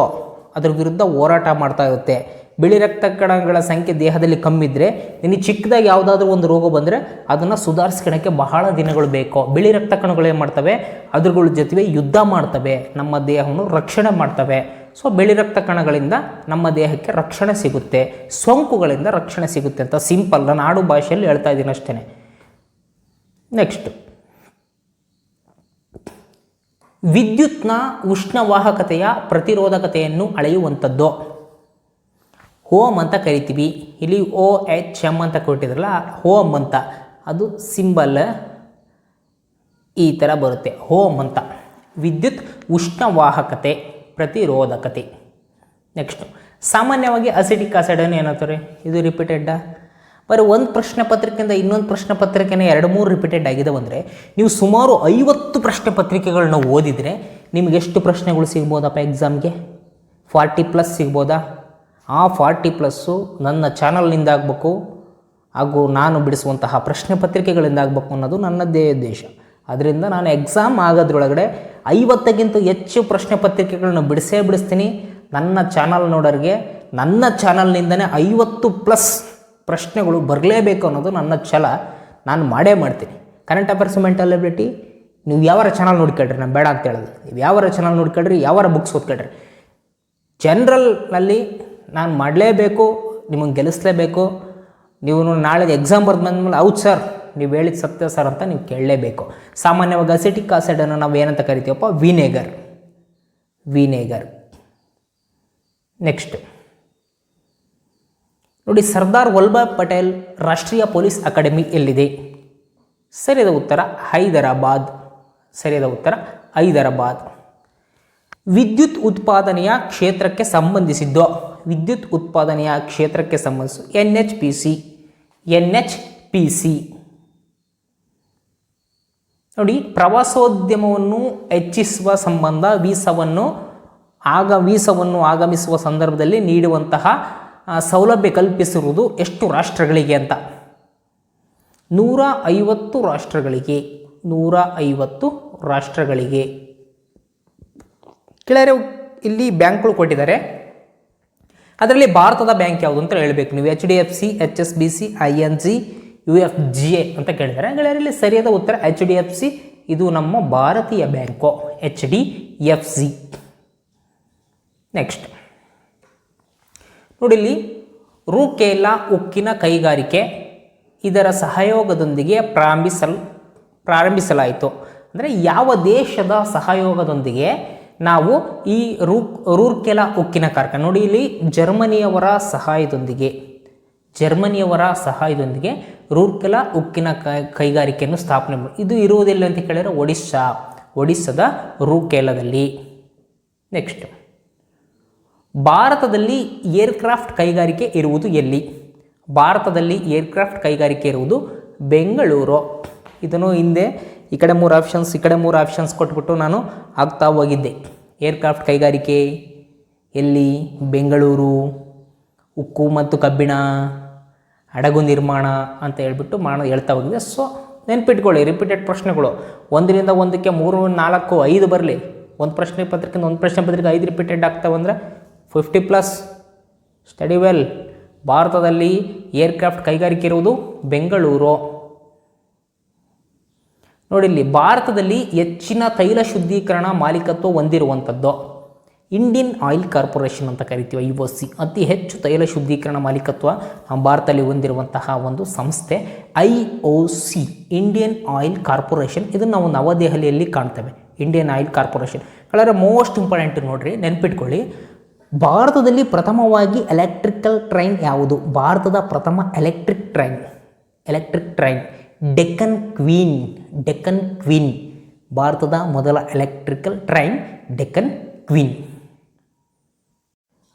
ಅದರ ವಿರುದ್ಧ ಹೋರಾಟ ಮಾಡ್ತಾ ಇರುತ್ತೆ. ಬಿಳಿ ರಕ್ತ ಕಣಗಳ ಸಂಖ್ಯೆ ದೇಹದಲ್ಲಿ ಕಮ್ಮಿ ಇದ್ದರೆ, ನಿನಗೆ ಚಿಕ್ಕದಾಗಿ ಯಾವುದಾದ್ರೂ ಒಂದು ರೋಗ ಬಂದರೆ ಅದನ್ನು ಸುಧಾರಿಸ್ಕೊಳ್ಳೋಕ್ಕೆ ಬಹಳ ದಿನಗಳು ಬೇಕು. ಬಿಳಿ ರಕ್ತ ಕಣಗಳು ಏನು ಮಾಡ್ತವೆ, ಅದ್ರಗಳ ಜೊತೆ ಯುದ್ಧ ಮಾಡ್ತವೆ, ನಮ್ಮ ದೇಹವನ್ನು ರಕ್ಷಣೆ ಮಾಡ್ತವೆ. ಸೊ ಬಿಳಿ ರಕ್ತ ಕಣಗಳಿಂದ ನಮ್ಮ ದೇಹಕ್ಕೆ ರಕ್ಷಣೆ ಸಿಗುತ್ತೆ, ಸೋಂಕುಗಳಿಂದ ರಕ್ಷಣೆ ಸಿಗುತ್ತೆ ಅಂತ ಸಿಂಪಲ್ ನಾನು ಆಡು ಭಾಷೆಯಲ್ಲಿ ಹೇಳ್ತಾ ಇದ್ದೀನಿ ಅಷ್ಟೇ. ನೆಕ್ಸ್ಟ್, ವಿದ್ಯುತ್ನ ಉಷ್ಣವಾಹಕತೆಯ ಪ್ರತಿರೋಧಕತೆಯನ್ನು ಅಳೆಯುವಂಥದ್ದು ಓಮ್ ಅಂತ ಕರಿತೀವಿ. ಇಲ್ಲಿ OHM ಅಂತ ಕೊಟ್ಟಿದ್ರಲ್ಲ, ಓಮ್ ಅಂತ, ಅದು ಸಿಂಬಲ್ ಈ ಥರ ಬರುತ್ತೆ, ಓಮ್ ಅಂತ. ವಿದ್ಯುತ್ ಉಷ್ಣವಾಹಕತೆ ಪ್ರತಿರೋಧಕತೆ. ನೆಕ್ಸ್ಟ್, ಸಾಮಾನ್ಯವಾಗಿ ಅಸಿಟಿಕ್ ಆಸಿಡನ್ನು ಏನಂತಾರೆ, ಇದು ರಿಪೀಟೆಡ್ಡಾ? ಬರೀ ಒಂದು ಪ್ರಶ್ನೆ ಪತ್ರಿಕೆಯಿಂದ ಇನ್ನೊಂದು ಪ್ರಶ್ನೆ ಪತ್ರಿಕೆನೇ 2-3 ರಿಪೀಟೆಡ್ ಆಗಿದೆ ಅಂದರೆ, ನೀವು ಸುಮಾರು 50 ಪ್ರಶ್ನೆ ಪತ್ರಿಕೆಗಳನ್ನ ಓದಿದರೆ ನಿಮ್ಗೆ ಎಷ್ಟು ಪ್ರಶ್ನೆಗಳು ಸಿಗ್ಬೋದಪ್ಪ ಎಕ್ಸಾಮ್ಗೆ? 40+ ಸಿಗ್ಬೋದಾ? ಆ 40+ ನನ್ನ ಚಾನಲ್ನಿಂದ ಆಗಬೇಕು ಹಾಗೂ ನಾನು ಬಿಡಿಸುವಂತಹ ಪ್ರಶ್ನೆ ಪತ್ರಿಕೆಗಳಿಂದ ಆಗಬೇಕು ಅನ್ನೋದು ನನ್ನದೇ ಉದ್ದೇಶ. ಅದರಿಂದ ನಾನು ಎಕ್ಸಾಮ್ ಆಗೋದ್ರೊಳಗಡೆ 50ಕ್ಕಿಂತ ಹೆಚ್ಚು ಪ್ರಶ್ನೆ ಪತ್ರಿಕೆಗಳನ್ನ ಬಿಡಿಸ್ತೀನಿ. ನನ್ನ ಚಾನಲ್ ನೋಡೋರಿಗೆ ನನ್ನ ಚಾನಲ್ನಿಂದನೇ 50+ ಪ್ರಶ್ನೆಗಳು ಬರಲೇಬೇಕು ಅನ್ನೋದು ನನ್ನ ಛಲ. ನಾನು ಮಾಡೇ ಮಾಡ್ತೀನಿ. ಕರೆಂಟ್ ಅಫೇರ್ಸ್, ಮೆಂಟಲ್ ಎಬಿಲಿಟಿ ನೀವು ಯಾವಾರ ಚಾನಲ್ ನೋಡ್ಕೊಳ್ರಿ, ನಾನು ಬೇಡ ಅಂತ ಹೇಳೋದು. ನೀವು ಯಾವಾರ ಚಾನಲ್ ನೋಡ್ಕೊಳ್ರಿ, ಯಾವಾರ ಬುಕ್ಸ್ ಓದ್ಕೊಳ್ರಿ. ಜನರಲ್ನಲ್ಲಿ ನಾನು ಮಾಡಲೇಬೇಕು, ನಿಮಗೆ ಗೆಲ್ಲಿಸಲೇಬೇಕು. ನೀವು ನಾಳೆ ಎಕ್ಸಾಮ್ ಬರೆದು ಬಂದಮೇಲೆ ಹೌದು ಸರ್ ನೀವು ಹೇಳಿದ ಸತ್ಯ ಸರ್ ಅಂತ ನೀವು ಕೇಳಲೇಬೇಕು. ಸಾಮಾನ್ಯವಾಗಿ ಅಸಿಟಿಕ್ ಆಸಿಡನ್ನು ನಾವು ಏನಂತ ಕರಿತೀವಪ್ಪ? ವಿನೇಗರ್. ನೆಕ್ಸ್ಟ್ ನೋಡಿ, ಸರ್ದಾರ್ ವಲ್ಲಭಾಯ್ ಪಟೇಲ್ ರಾಷ್ಟ್ರೀಯ ಪೊಲೀಸ್ ಅಕಾಡೆಮಿ ಎಲ್ಲಿದೆ? ಸರಿಯಾದ ಉತ್ತರ ಹೈದರಾಬಾದ್. ವಿದ್ಯುತ್ ಉತ್ಪಾದನೆಯ ಕ್ಷೇತ್ರಕ್ಕೆ ಸಂಬಂಧಿಸಿದ್ದು NHPC. ನೋಡಿ, ಪ್ರವಾಸೋದ್ಯಮವನ್ನು ಹೆಚ್ಚಿಸುವ ಸಂಬಂಧ ವೀಸಾವನ್ನು ವೀಸಾವನ್ನು ಆಗಮಿಸುವ ಸಂದರ್ಭದಲ್ಲಿ ನೀಡುವಂತಹ ಸೌಲಭ್ಯ ಕಲ್ಪಿಸಿರುವುದು ಎಷ್ಟು ರಾಷ್ಟ್ರಗಳಿಗೆ ಅಂತ? 150 ರಾಷ್ಟ್ರಗಳಿಗೆ. 150 ರಾಷ್ಟ್ರಗಳಿಗೆ. ಕೆಳಗಡೆ ಇಲ್ಲಿ ಬ್ಯಾಂಕ್ಗಳು ಕೊಟ್ಟಿದ್ದಾರೆ. ಅದರಲ್ಲಿ ಭಾರತದ ಬ್ಯಾಂಕ್ ಯಾವುದು ಅಂತ ಹೇಳಬೇಕು ನೀವು. HDFC, HSBC, ING, UFGA ಅಂತ ಕೇಳಿದ್ದಾರೆ. ಗೆಳೆಯರಲ್ಲಿ ಸರಿಯಾದ ಉತ್ತರ HDFC. ಇದು ನಮ್ಮ ಭಾರತೀಯ ಬ್ಯಾಂಕು HDFC. ನೆಕ್ಸ್ಟ್ ನೋಡಿ, ಇಲ್ಲಿ ರೂರ್ಕೆಲಾ ಉಕ್ಕಿನ ಕೈಗಾರಿಕೆ ಇದರ ಸಹಯೋಗದೊಂದಿಗೆ ಪ್ರಾರಂಭಿಸಲಾಯಿತು. ಅಂದರೆ ಯಾವ ದೇಶದ ಸಹಯೋಗದೊಂದಿಗೆ ನಾವು ಈ ರೂರ್ಕೆಲಾ ಉಕ್ಕಿನ ಕಾರ್ಖಾನೆ, ನೋಡಿ ಇಲ್ಲಿ ಜರ್ಮನಿಯವರ ಸಹಾಯದೊಂದಿಗೆ ರೂರ್ಕೆಲಾ ಉಕ್ಕಿನ ಕೈಗಾರಿಕೆಯನ್ನು ಸ್ಥಾಪನೆ ಮಾಡಿ. ಇದು ಇರುವುದಿಲ್ಲ ಅಂತ ಕೇಳಿದರೆ ಒಡಿಸ್ಸಾದ ರೂರ್ಕೆಲಾದಲ್ಲಿ. ನೆಕ್ಸ್ಟ್, ಭಾರತದಲ್ಲಿ ಏರ್ಕ್ರಾಫ್ಟ್ ಕೈಗಾರಿಕೆ ಇರುವುದು ಎಲ್ಲಿ? ಭಾರತದಲ್ಲಿ ಏರ್ಕ್ರಾಫ್ಟ್ ಕೈಗಾರಿಕೆ ಇರುವುದು ಬೆಂಗಳೂರು. ಇದನ್ನು ಹಿಂದೆ ಈ ಕಡೆ 3 ಆಪ್ಷನ್ಸ್ ಕೊಟ್ಬಿಟ್ಟು ನಾನು ಆಗ್ತಾ ಹೋಗಿದ್ದೆ. ಏರ್ಕ್ರಾಫ್ಟ್ ಕೈಗಾರಿಕೆ ಎಲ್ಲಿ? ಬೆಂಗಳೂರು. ಉಕ್ಕು ಮತ್ತು ಕಬ್ಬಿಣ, ಹಡಗು ನಿರ್ಮಾಣ ಅಂತ ಹೇಳ್ಬಿಟ್ಟು ಹೇಳ್ತಾ ಹೋಗಿದ್ದೆ. ಸೊ ನೆನ್ಪಿಟ್ಕೊಳ್ಳಿ, ರಿಪೀಟೆಡ್ ಪ್ರಶ್ನೆಗಳು 1ರಿಂದ 1ಕ್ಕೆ 3, 4, 5 ಬರಲಿ. ಒಂದು ಪ್ರಶ್ನೆ ಪತ್ರಿಕೆಯಿಂದ ಒಂದು ಪ್ರಶ್ನೆ ಪತ್ರಿಕೆ 5 ರಿಪೀಟೆಡ್ ಆಗ್ತಾವಂದ್ರೆ 50+. Study well. ಭಾರತದಲ್ಲಿ ಏರ್ಕ್ರಾಫ್ಟ್ ಕೈಗಾರಿಕೆ ಇರುವುದು ಬೆಂಗಳೂರು. ನೋಡಿ ಇಲ್ಲಿ, ಭಾರತದಲ್ಲಿ ಹೆಚ್ಚಿನ ತೈಲ ಶುದ್ಧೀಕರಣ ಮಾಲೀಕತ್ವ ಹೊಂದಿರುವಂಥದ್ದು ಇಂಡಿಯನ್ ಆಯಿಲ್ ಕಾರ್ಪೊರೇಷನ್ ಅಂತ ಕರಿತೀವಿ, IOC. ಅತಿ ಹೆಚ್ಚು ತೈಲ ಶುದ್ಧೀಕರಣ ಮಾಲೀಕತ್ವ ಭಾರತದಲ್ಲಿ ಹೊಂದಿರುವಂತಹ ಒಂದು ಸಂಸ್ಥೆ IOC, ಇಂಡಿಯನ್ ಆಯಿಲ್ ಕಾರ್ಪೊರೇಷನ್. ಇದನ್ನು ನಾವು ನವದೆಹಲಿಯಲ್ಲಿ ಕಾಣ್ತೇವೆ, Indian oil corporation. Colour most important ನೋಡ್ರಿ, ನೆನ್ಪಿಟ್ಕೊಳ್ಳಿ. ಭಾರತದಲ್ಲಿ ಪ್ರಥಮವಾಗಿ ಎಲೆಕ್ಟ್ರಿಕಲ್ ಟ್ರೈನ್ ಯಾವುದು? ಭಾರತದ ಪ್ರಥಮ ಎಲೆಕ್ಟ್ರಿಕ್ ಟ್ರೈನ್ ಡೆಕ್ಕನ್ ಕ್ವೀನ್. ಭಾರತದ ಮೊದಲ ಎಲೆಕ್ಟ್ರಿಕಲ್ ಟ್ರೈನ್ ಡೆಕ್ಕನ್ ಕ್ವೀನ್.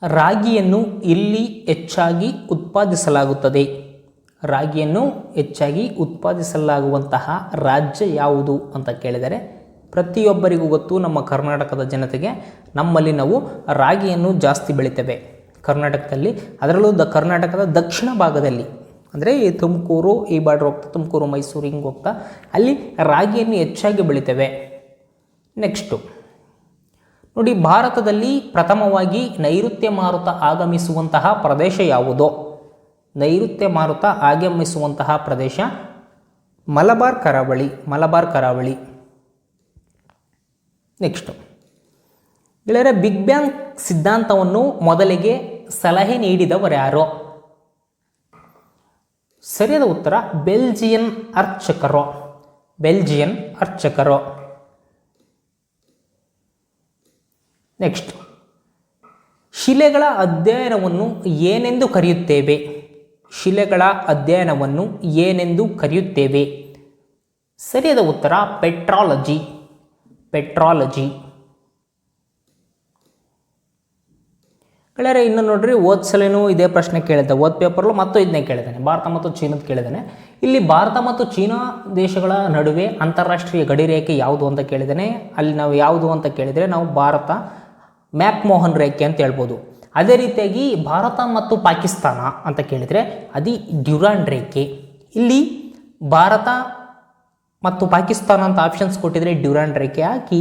ರಾಗಿಯನ್ನು ಇಲ್ಲಿ ಹೆಚ್ಚಾಗಿ ಉತ್ಪಾದಿಸಲಾಗುತ್ತದೆ. ರಾಗಿಯನ್ನು ಹೆಚ್ಚಾಗಿ ಉತ್ಪಾದಿಸಲಾಗುವಂತಹ ರಾಜ್ಯ ಯಾವುದು ಅಂತ ಕೇಳಿದರೆ ಪ್ರತಿಯೊಬ್ಬರಿಗೂ ಗೊತ್ತು, ನಮ್ಮ ಕರ್ನಾಟಕದ ಜನತೆಗೆ. ನಮ್ಮಲ್ಲಿ ನಾವು ರಾಗಿಯನ್ನು ಜಾಸ್ತಿ ಬೆಳಿತೇವೆ ಕರ್ನಾಟಕದಲ್ಲಿ. ಅದರಲ್ಲೂ ಕರ್ನಾಟಕದ ದಕ್ಷಿಣ ಭಾಗದಲ್ಲಿ, ಅಂದರೆ ಈ ತುಮಕೂರು, ಈ ಬಾರ್ಡ್ರ್ ಹೋಗ್ತಾ ತುಮಕೂರು, ಮೈಸೂರು ಹಿಂಗೆ ಹೋಗ್ತಾ ಅಲ್ಲಿ ರಾಗಿಯನ್ನು ಹೆಚ್ಚಾಗಿ ಬೆಳಿತೇವೆ. ನೆಕ್ಸ್ಟು ನೋಡಿ, ಭಾರತದಲ್ಲಿ ಪ್ರಥಮವಾಗಿ ನೈಋತ್ಯ ಮಾರುತ ಆಗಮಿಸುವಂತಹ ಪ್ರದೇಶ ಯಾವುದು? ನೈಋತ್ಯ ಮಾರುತ ಆಗಮಿಸುವಂತಹ ಪ್ರದೇಶ ಮಲಬಾರ್ ಕರಾವಳಿ. ನೆಕ್ಸ್ಟು ಗೆಳೆಯರೆ, ಬಿಗ್ ಬ್ಯಾಂಗ್ ಸಿದ್ಧಾಂತವನ್ನು ಮೊದಲಿಗೆ ಸಲಹೆ ನೀಡಿದವರು ಯಾರು? ಸರಿಯಾದ ಉತ್ತರ ಬೆಲ್ಜಿಯನ್ ಅರ್ಚಕರು. ನೆಕ್ಸ್ಟ್, ಶಿಲೆಗಳ ಅಧ್ಯಯನವನ್ನು ಏನೆಂದು ಕರೆಯುತ್ತೇವೆ? ಸರಿಯಾದ ಉತ್ತರ ಪೆಟ್ರಾಲಜಿ. ಗೆಳೆಯರೆ, ಇನ್ನು ನೋಡ್ರಿ, ಓದ್ಸಲೇನು ಇದೇ ಪ್ರಶ್ನೆ ಕೇಳಿದ್ದೆ, ಓದ್ ಪೇಪರ್ಲು ಮತ್ತು ಇದನ್ನೇ ಕೇಳಿದ್ದಾನೆ, ಭಾರತ ಮತ್ತು ಚೀನಾದ ಕೇಳಿದ್ದಾನೆ. ಇಲ್ಲಿ ಭಾರತ ಮತ್ತು ಚೀನಾ ದೇಶಗಳ ನಡುವೆ ಅಂತಾರಾಷ್ಟ್ರೀಯ ಗಡಿ ರೇಖೆ ಯಾವುದು ಅಂತ ಕೇಳಿದ್ದಾನೆ. ಅಲ್ಲಿ ನಾವು ಯಾವುದು ಅಂತ ಕೇಳಿದರೆ ನಾವು ಭಾರತ ಮ್ಯಾಕ್ಮೋಹನ್ ರೇಖೆ ಅಂತ ಹೇಳ್ಬೋದು. ಅದೇ ರೀತಿಯಾಗಿ ಭಾರತ ಮತ್ತು ಪಾಕಿಸ್ತಾನ ಅಂತ ಕೇಳಿದರೆ ಅದು ಡ್ಯುರಾಂಡ್ ರೇಖೆ. ಇಲ್ಲಿ ಭಾರತ ಮತ್ತು ಪಾಕಿಸ್ತಾನ ಅಂತ ಆಪ್ಷನ್ಸ್ ಕೊಟ್ಟಿದ್ರೆ ಡ್ಯುರಾಂಡ್ ರೇಖೆ ಹಾಕಿ,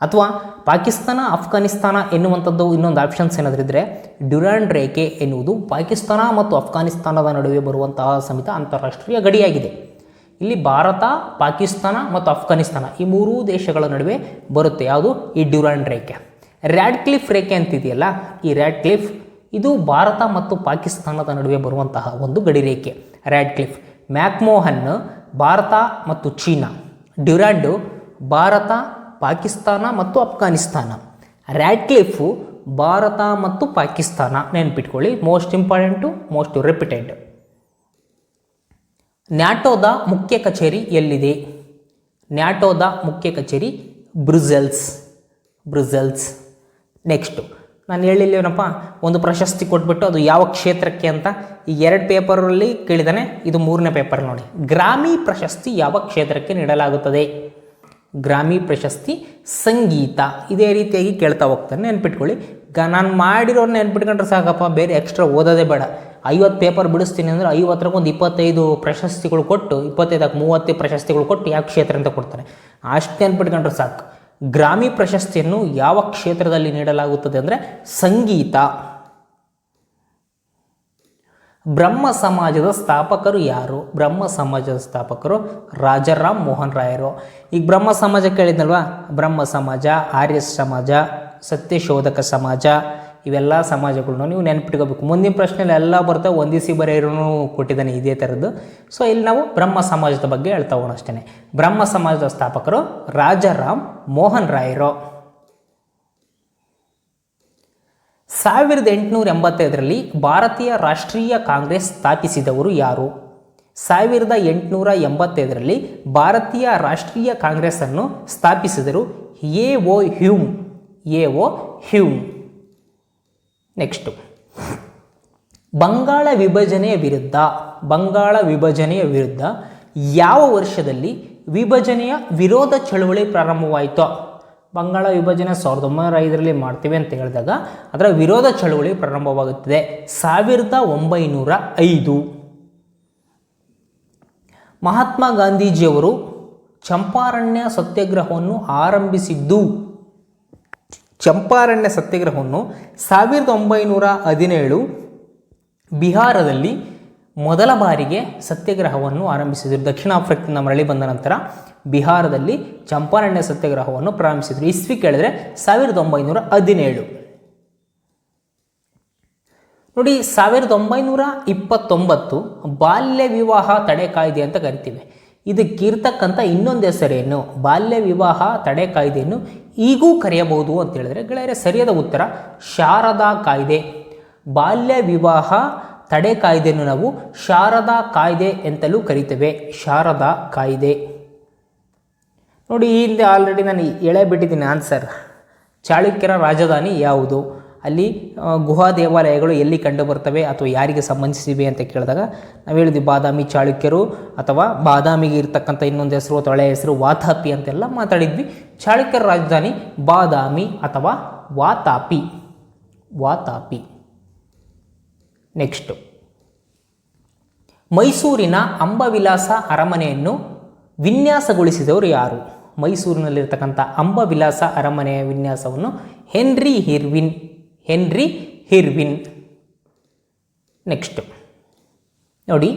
ಅಥವಾ ಪಾಕಿಸ್ತಾನ ಅಫ್ಘಾನಿಸ್ತಾನ ಎನ್ನುವಂಥದ್ದು ಇನ್ನೊಂದು ಆಪ್ಷನ್ಸ್ ಏನಾದ್ರಿದ್ರೆ ಡ್ಯುರಾಂಡ್ ರೇಖೆ ಎನ್ನುವುದು ಪಾಕಿಸ್ತಾನ ಮತ್ತು ಅಫ್ಘಾನಿಸ್ತಾನದ ನಡುವೆ ಬರುವಂತಹ ಸಮಿತ ಅಂತಾರಾಷ್ಟ್ರೀಯ ಗಡಿಯಾಗಿದೆ. ಇಲ್ಲಿ ಭಾರತ, ಪಾಕಿಸ್ತಾನ ಮತ್ತು ಅಫ್ಘಾನಿಸ್ತಾನ ಈ ಮೂರೂ ದೇಶಗಳ ನಡುವೆ ಬರುತ್ತೆ ಯಾವುದು? ಈ ಡ್ಯುರಾಂಡ್ ರೇಖೆ. ರ್ಯಾಡ್ಕ್ಲಿಫ್ ರೇಖೆ ಅಂತಿದೆಯಲ್ಲ, ಈ ರ್ಯಾಡ್ಕ್ಲಿಫ್ ಇದು ಭಾರತ ಮತ್ತು ಪಾಕಿಸ್ತಾನದ ನಡುವೆ ಬರುವಂತಹ ಒಂದು ಗಡಿ ರೇಖೆ ರ್ಯಾಡ್ಕ್ಲಿಫ್. ಮ್ಯಾಕ್ಮೋಹನ್ ಭಾರತ ಮತ್ತು ಚೀನಾ, ಡ್ಯುರಾಂಡು ಭಾರತ, ಪಾಕಿಸ್ತಾನ ಮತ್ತು ಅಫ್ಘಾನಿಸ್ತಾನ, ರ್ಯಾಡ್ಕ್ಲಿಫು ಭಾರತ ಮತ್ತು ಪಾಕಿಸ್ತಾನ. ನೆನ್ಪಿಟ್ಕೊಳ್ಳಿ, ಮೋಸ್ಟ್ ಇಂಪಾರ್ಟೆಂಟು, ಮೋಸ್ಟ್ ರಿಪೀಟೆಡ್. ನ್ಯಾಟೋದ ಮುಖ್ಯ ಕಚೇರಿ ಎಲ್ಲಿದೆ? ನ್ಯಾಟೋದ ಮುಖ್ಯ ಕಚೇರಿ ಬ್ರುಸೆಲ್ಸ್. ನೆಕ್ಸ್ಟು ನಾನು ಹೇಳಿಲ್ಲೇನಪ್ಪ, ಒಂದು ಪ್ರಶಸ್ತಿ ಕೊಟ್ಬಿಟ್ಟು ಅದು ಯಾವ ಕ್ಷೇತ್ರಕ್ಕೆ ಅಂತ. ಈ 2 ಪೇಪರಲ್ಲಿ ಕೇಳಿದಾನೆ, ಇದು 3ನೇ ಪೇಪರ್ ನೋಡಿ. ಗ್ರಾಮಿ ಪ್ರಶಸ್ತಿ ಯಾವ ಕ್ಷೇತ್ರಕ್ಕೆ ನೀಡಲಾಗುತ್ತದೆ? ಗ್ರಾಮಿ ಪ್ರಶಸ್ತಿ ಸಂಗೀತ. ಇದೇ ರೀತಿಯಾಗಿ ಕೇಳ್ತಾ ಹೋಗ್ತಾನೆ, ನೆನ್ಪಿಟ್ಕೊಳ್ಳಿ. ನಾನು ಮಾಡಿರೋರು ನೆನ್ಪಿಟ್ಕೊಂಡ್ರೆ ಸಾಕಪ್ಪ, ಬೇರೆ ಎಕ್ಸ್ಟ್ರಾ ಓದೋದೇ ಬೇಡ. 50 ಪೇಪರ್ ಬಿಡಿಸ್ತೀನಿ ಅಂದರೆ 50 ಒಂದು 25 ಪ್ರಶಸ್ತಿಗಳು ಕೊಟ್ಟು, 25ಕ್ಕೆ 30 ಪ್ರಶಸ್ತಿಗಳು ಕೊಟ್ಟು ಯಾವ ಕ್ಷೇತ್ರ ಅಂತ ಕೊಡ್ತಾರೆ, ಅಷ್ಟು ನೆನ್ಪಿಟ್ಕೊಂಡ್ರೆ ಸಾಕು. ಗ್ರಾಮಿ ಪ್ರಶಸ್ತಿಯನ್ನು ಯಾವ ಕ್ಷೇತ್ರದಲ್ಲಿ ನೀಡಲಾಗುತ್ತದೆ ಅಂದರೆ ಸಂಗೀತ. ಬ್ರಹ್ಮ ಸಮಾಜದ ಸ್ಥಾಪಕರು ಯಾರು? ಬ್ರಹ್ಮ ಸಮಾಜದ ಸ್ಥಾಪಕರು ರಾಜಾರಾಮ್ ಮೋಹನ್ ರಾಯರು. ಈಗ ಬ್ರಹ್ಮ ಸಮಾಜ ಕೇಳಿದ್ನಲ್ವಾ, ಬ್ರಹ್ಮ ಸಮಾಜ, ಆರ್ಯ ಸಮಾಜ, ಸತ್ಯಶೋಧಕ ಸಮಾಜ, ಇವೆಲ್ಲ ಸಮಾಜಗಳನ್ನ ನೀವು ನೆನ್ಪಿಟ್ಕೋಬೇಕು. ಮುಂದಿನ ಪ್ರಶ್ನೆಯಲ್ಲಿ ಎಲ್ಲ ಬರ್ತವೆ, ಒಂದಿಸಿ ಬರೆಯೋನು ಕೊಟ್ಟಿದ್ದಾನೆ ಇದೇ ಥರದ್ದು. ಸೊ ಇಲ್ಲಿ ನಾವು ಬ್ರಹ್ಮ ಸಮಾಜದ ಬಗ್ಗೆ ಹೇಳ್ತಾ ಹೋಗೋಣ ಅಷ್ಟೇ. ಬ್ರಹ್ಮ ಸಮಾಜದ ಸ್ಥಾಪಕರು ರಾಜಾರಾಮ್ ಮೋಹನ್ ರಾಯರು. 1885ರಲ್ಲಿ ಭಾರತೀಯ ರಾಷ್ಟ್ರೀಯ ಕಾಂಗ್ರೆಸ್ ಸ್ಥಾಪಿಸಿದವರು ಯಾರು? 1885ರಲ್ಲಿ ಭಾರತೀಯ ರಾಷ್ಟ್ರೀಯ ಕಾಂಗ್ರೆಸ್ಸನ್ನು ಸ್ಥಾಪಿಸಿದರು ಎ.ಒ. ಹ್ಯೂಮ್. ಎ.ಒ. ಹ್ಯೂಮ್. ನೆಕ್ಸ್ಟು, ಬಂಗಾಳ ವಿಭಜನೆಯ ವಿರುದ್ಧ ಯಾವ ವರ್ಷದಲ್ಲಿ ವಿಭಜನೆಯ ವಿರೋಧ ಚಳುವಳಿ ಪ್ರಾರಂಭವಾಯಿತು? ಬಂಗಾಳ ವಿಭಜನೆ 1905ರಲ್ಲಿ ಮಾಡ್ತೀವಿ ಅಂತ ಹೇಳಿದಾಗ ಅದರ ವಿರೋಧ ಚಳುವಳಿ ಪ್ರಾರಂಭವಾಗುತ್ತದೆ 1905. ಮಹಾತ್ಮ ಗಾಂಧೀಜಿಯವರು ಚಂಪಾರಣ್ಯ ಸತ್ಯಾಗ್ರಹವನ್ನು ಆರಂಭಿಸಿದ್ದು 1917 ಬಿಹಾರದಲ್ಲಿ ಮೊದಲ ಬಾರಿಗೆ ಸತ್ಯಾಗ್ರಹವನ್ನು ಆರಂಭಿಸಿದರು. ದಕ್ಷಿಣ ಆಫ್ರಿಕಾದಿಂದ ಮರಳಿ ಬಂದ ನಂತರ ಬಿಹಾರದಲ್ಲಿ ಚಂಪಾರಣ್ಯ ಸತ್ಯಾಗ್ರಹವನ್ನು ಪ್ರಾರಂಭಿಸಿದರು. ಇಸ್ವಿ ಕೇಳಿದ್ರೆ 1917. ನೋಡಿ, 1929 ಬಾಲ್ಯ ವಿವಾಹ ತಡೆ ಕಾಯ್ದೆ ಅಂತ ಕರಿತೀವಿ. ಇದಕ್ಕಿರ್ತಕ್ಕಂಥ ಇನ್ನೊಂದು ಹೆಸರೇನು? ಬಾಲ್ಯ ವಿವಾಹ ತಡೆ ಕಾಯ್ದೆಯನ್ನು ಈಗೂ ಕರೆಯಬಹುದು ಅಂತ ಹೇಳಿದ್ರೆ ಗೆಳೆಯರೆ ಸರಿಯಾದ ಉತ್ತರ ಶಾರದಾ ಕಾಯ್ದೆ. ಬಾಲ್ಯ ವಿವಾಹ ತಡೆ ಕಾಯ್ದೆಯನ್ನು ನಾವು ಶಾರದಾ ಕಾಯ್ದೆ ಅಂತಲೂ ಕರಿತೇವೆ. ಶಾರದಾ ಕಾಯ್ದೆ. ನೋಡಿ, ಈ ಹಿಂದೆ ಆಲ್ರೆಡಿ ನಾನು ಬಿಟ್ಟಿದ್ದೀನಿ ಆನ್ಸರ್. ಚಾಳುಕ್ಯರ ರಾಜಧಾನಿ ಯಾವುದು? ಅಲ್ಲಿ ಗುಹಾ ದೇವಾಲಯಗಳು ಎಲ್ಲಿ ಕಂಡು ಬರ್ತವೆ ಅಥವಾ ಯಾರಿಗೆ ಸಂಬಂಧಿಸಿವೆ ಅಂತ ಕೇಳಿದಾಗ ನಾವು ಹೇಳಿದ್ವಿ ಬಾದಾಮಿ ಚಾಳುಕ್ಯರು, ಅಥವಾ ಬಾದಾಮಿಗೆ ಇರ್ತಕ್ಕಂಥ ಇನ್ನೊಂದು ಹೆಸರು ಅಥವಾ ಹಳೆಯ ಹೆಸರು ವಾತಾಪಿ ಅಂತೆಲ್ಲ ಮಾತಾಡಿದ್ವಿ. ಚಾಳುಕ್ಯರ ರಾಜಧಾನಿ ಬಾದಾಮಿ ಅಥವಾ ವಾತಾಪಿ. ನೆಕ್ಸ್ಟು, ಮೈಸೂರಿನ ಅಂಬಾವಿಲಾಸ ಅರಮನೆಯನ್ನು ವಿನ್ಯಾಸಗೊಳಿಸಿದವರು ಯಾರು? ಮೈಸೂರಿನಲ್ಲಿರ್ತಕ್ಕಂಥ ಅಂಬಾವಿಲಾಸ ಅರಮನೆಯ ವಿನ್ಯಾಸವನ್ನು ಹೆನ್ರಿ ಹಿರ್ವಿನ್. ನೆಕ್ಸ್ಟ್ ನೋಡಿ,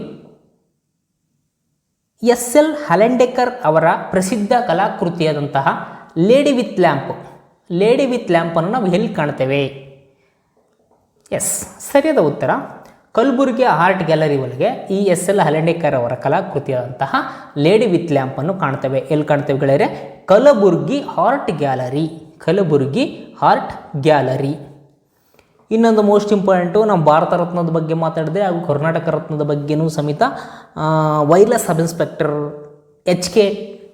ಎಸ್.ಎಲ್. ಹಲೆಂಡೆಕರ್ ಅವರ ಪ್ರಸಿದ್ಧ ಕಲಾಕೃತಿಯಾದಂತಹ ಲೇಡಿ ವಿತ್ ಲ್ಯಾಂಪನ್ನು ನಾವು ಎಲ್ಲಿ ಕಾಣ್ತೇವೆ? ಎಸ್, ಸರಿಯಾದ ಉತ್ತರ ಕಲಬುರಗಿ ಆರ್ಟ್ ಗ್ಯಾಲರಿ ಒಳಗೆ ಈ ಎಸ್.ಎಲ್. ಹಲೆಂಡೆಕರ್ ಅವರ ಕಲಾಕೃತಿಯಾದಂತಹ ಲೇಡಿ ವಿತ್ ಲ್ಯಾಂಪನ್ನು ಕಾಣ್ತೇವೆ. ಎಲ್ಲಿ ಕಾಣ್ತೇವೆ ಗೆಳೆಯರೆ? Kalaburagi art gallery. ಇನ್ನೊಂದು ಮೋಸ್ಟ್ ಇಂಪಾರ್ಟೆಂಟು, ನಾವು ಭಾರತ ರತ್ನದ ಬಗ್ಗೆ ಮಾತಾಡಿದೆ ಹಾಗೂ ಕರ್ನಾಟಕ ರತ್ನದ ಬಗ್ಗೆನೂ ಸಮೇತ ವೈರ್ಲೆಸ್ ಸಬ್ ಇನ್ಸ್ಪೆಕ್ಟರ್ HK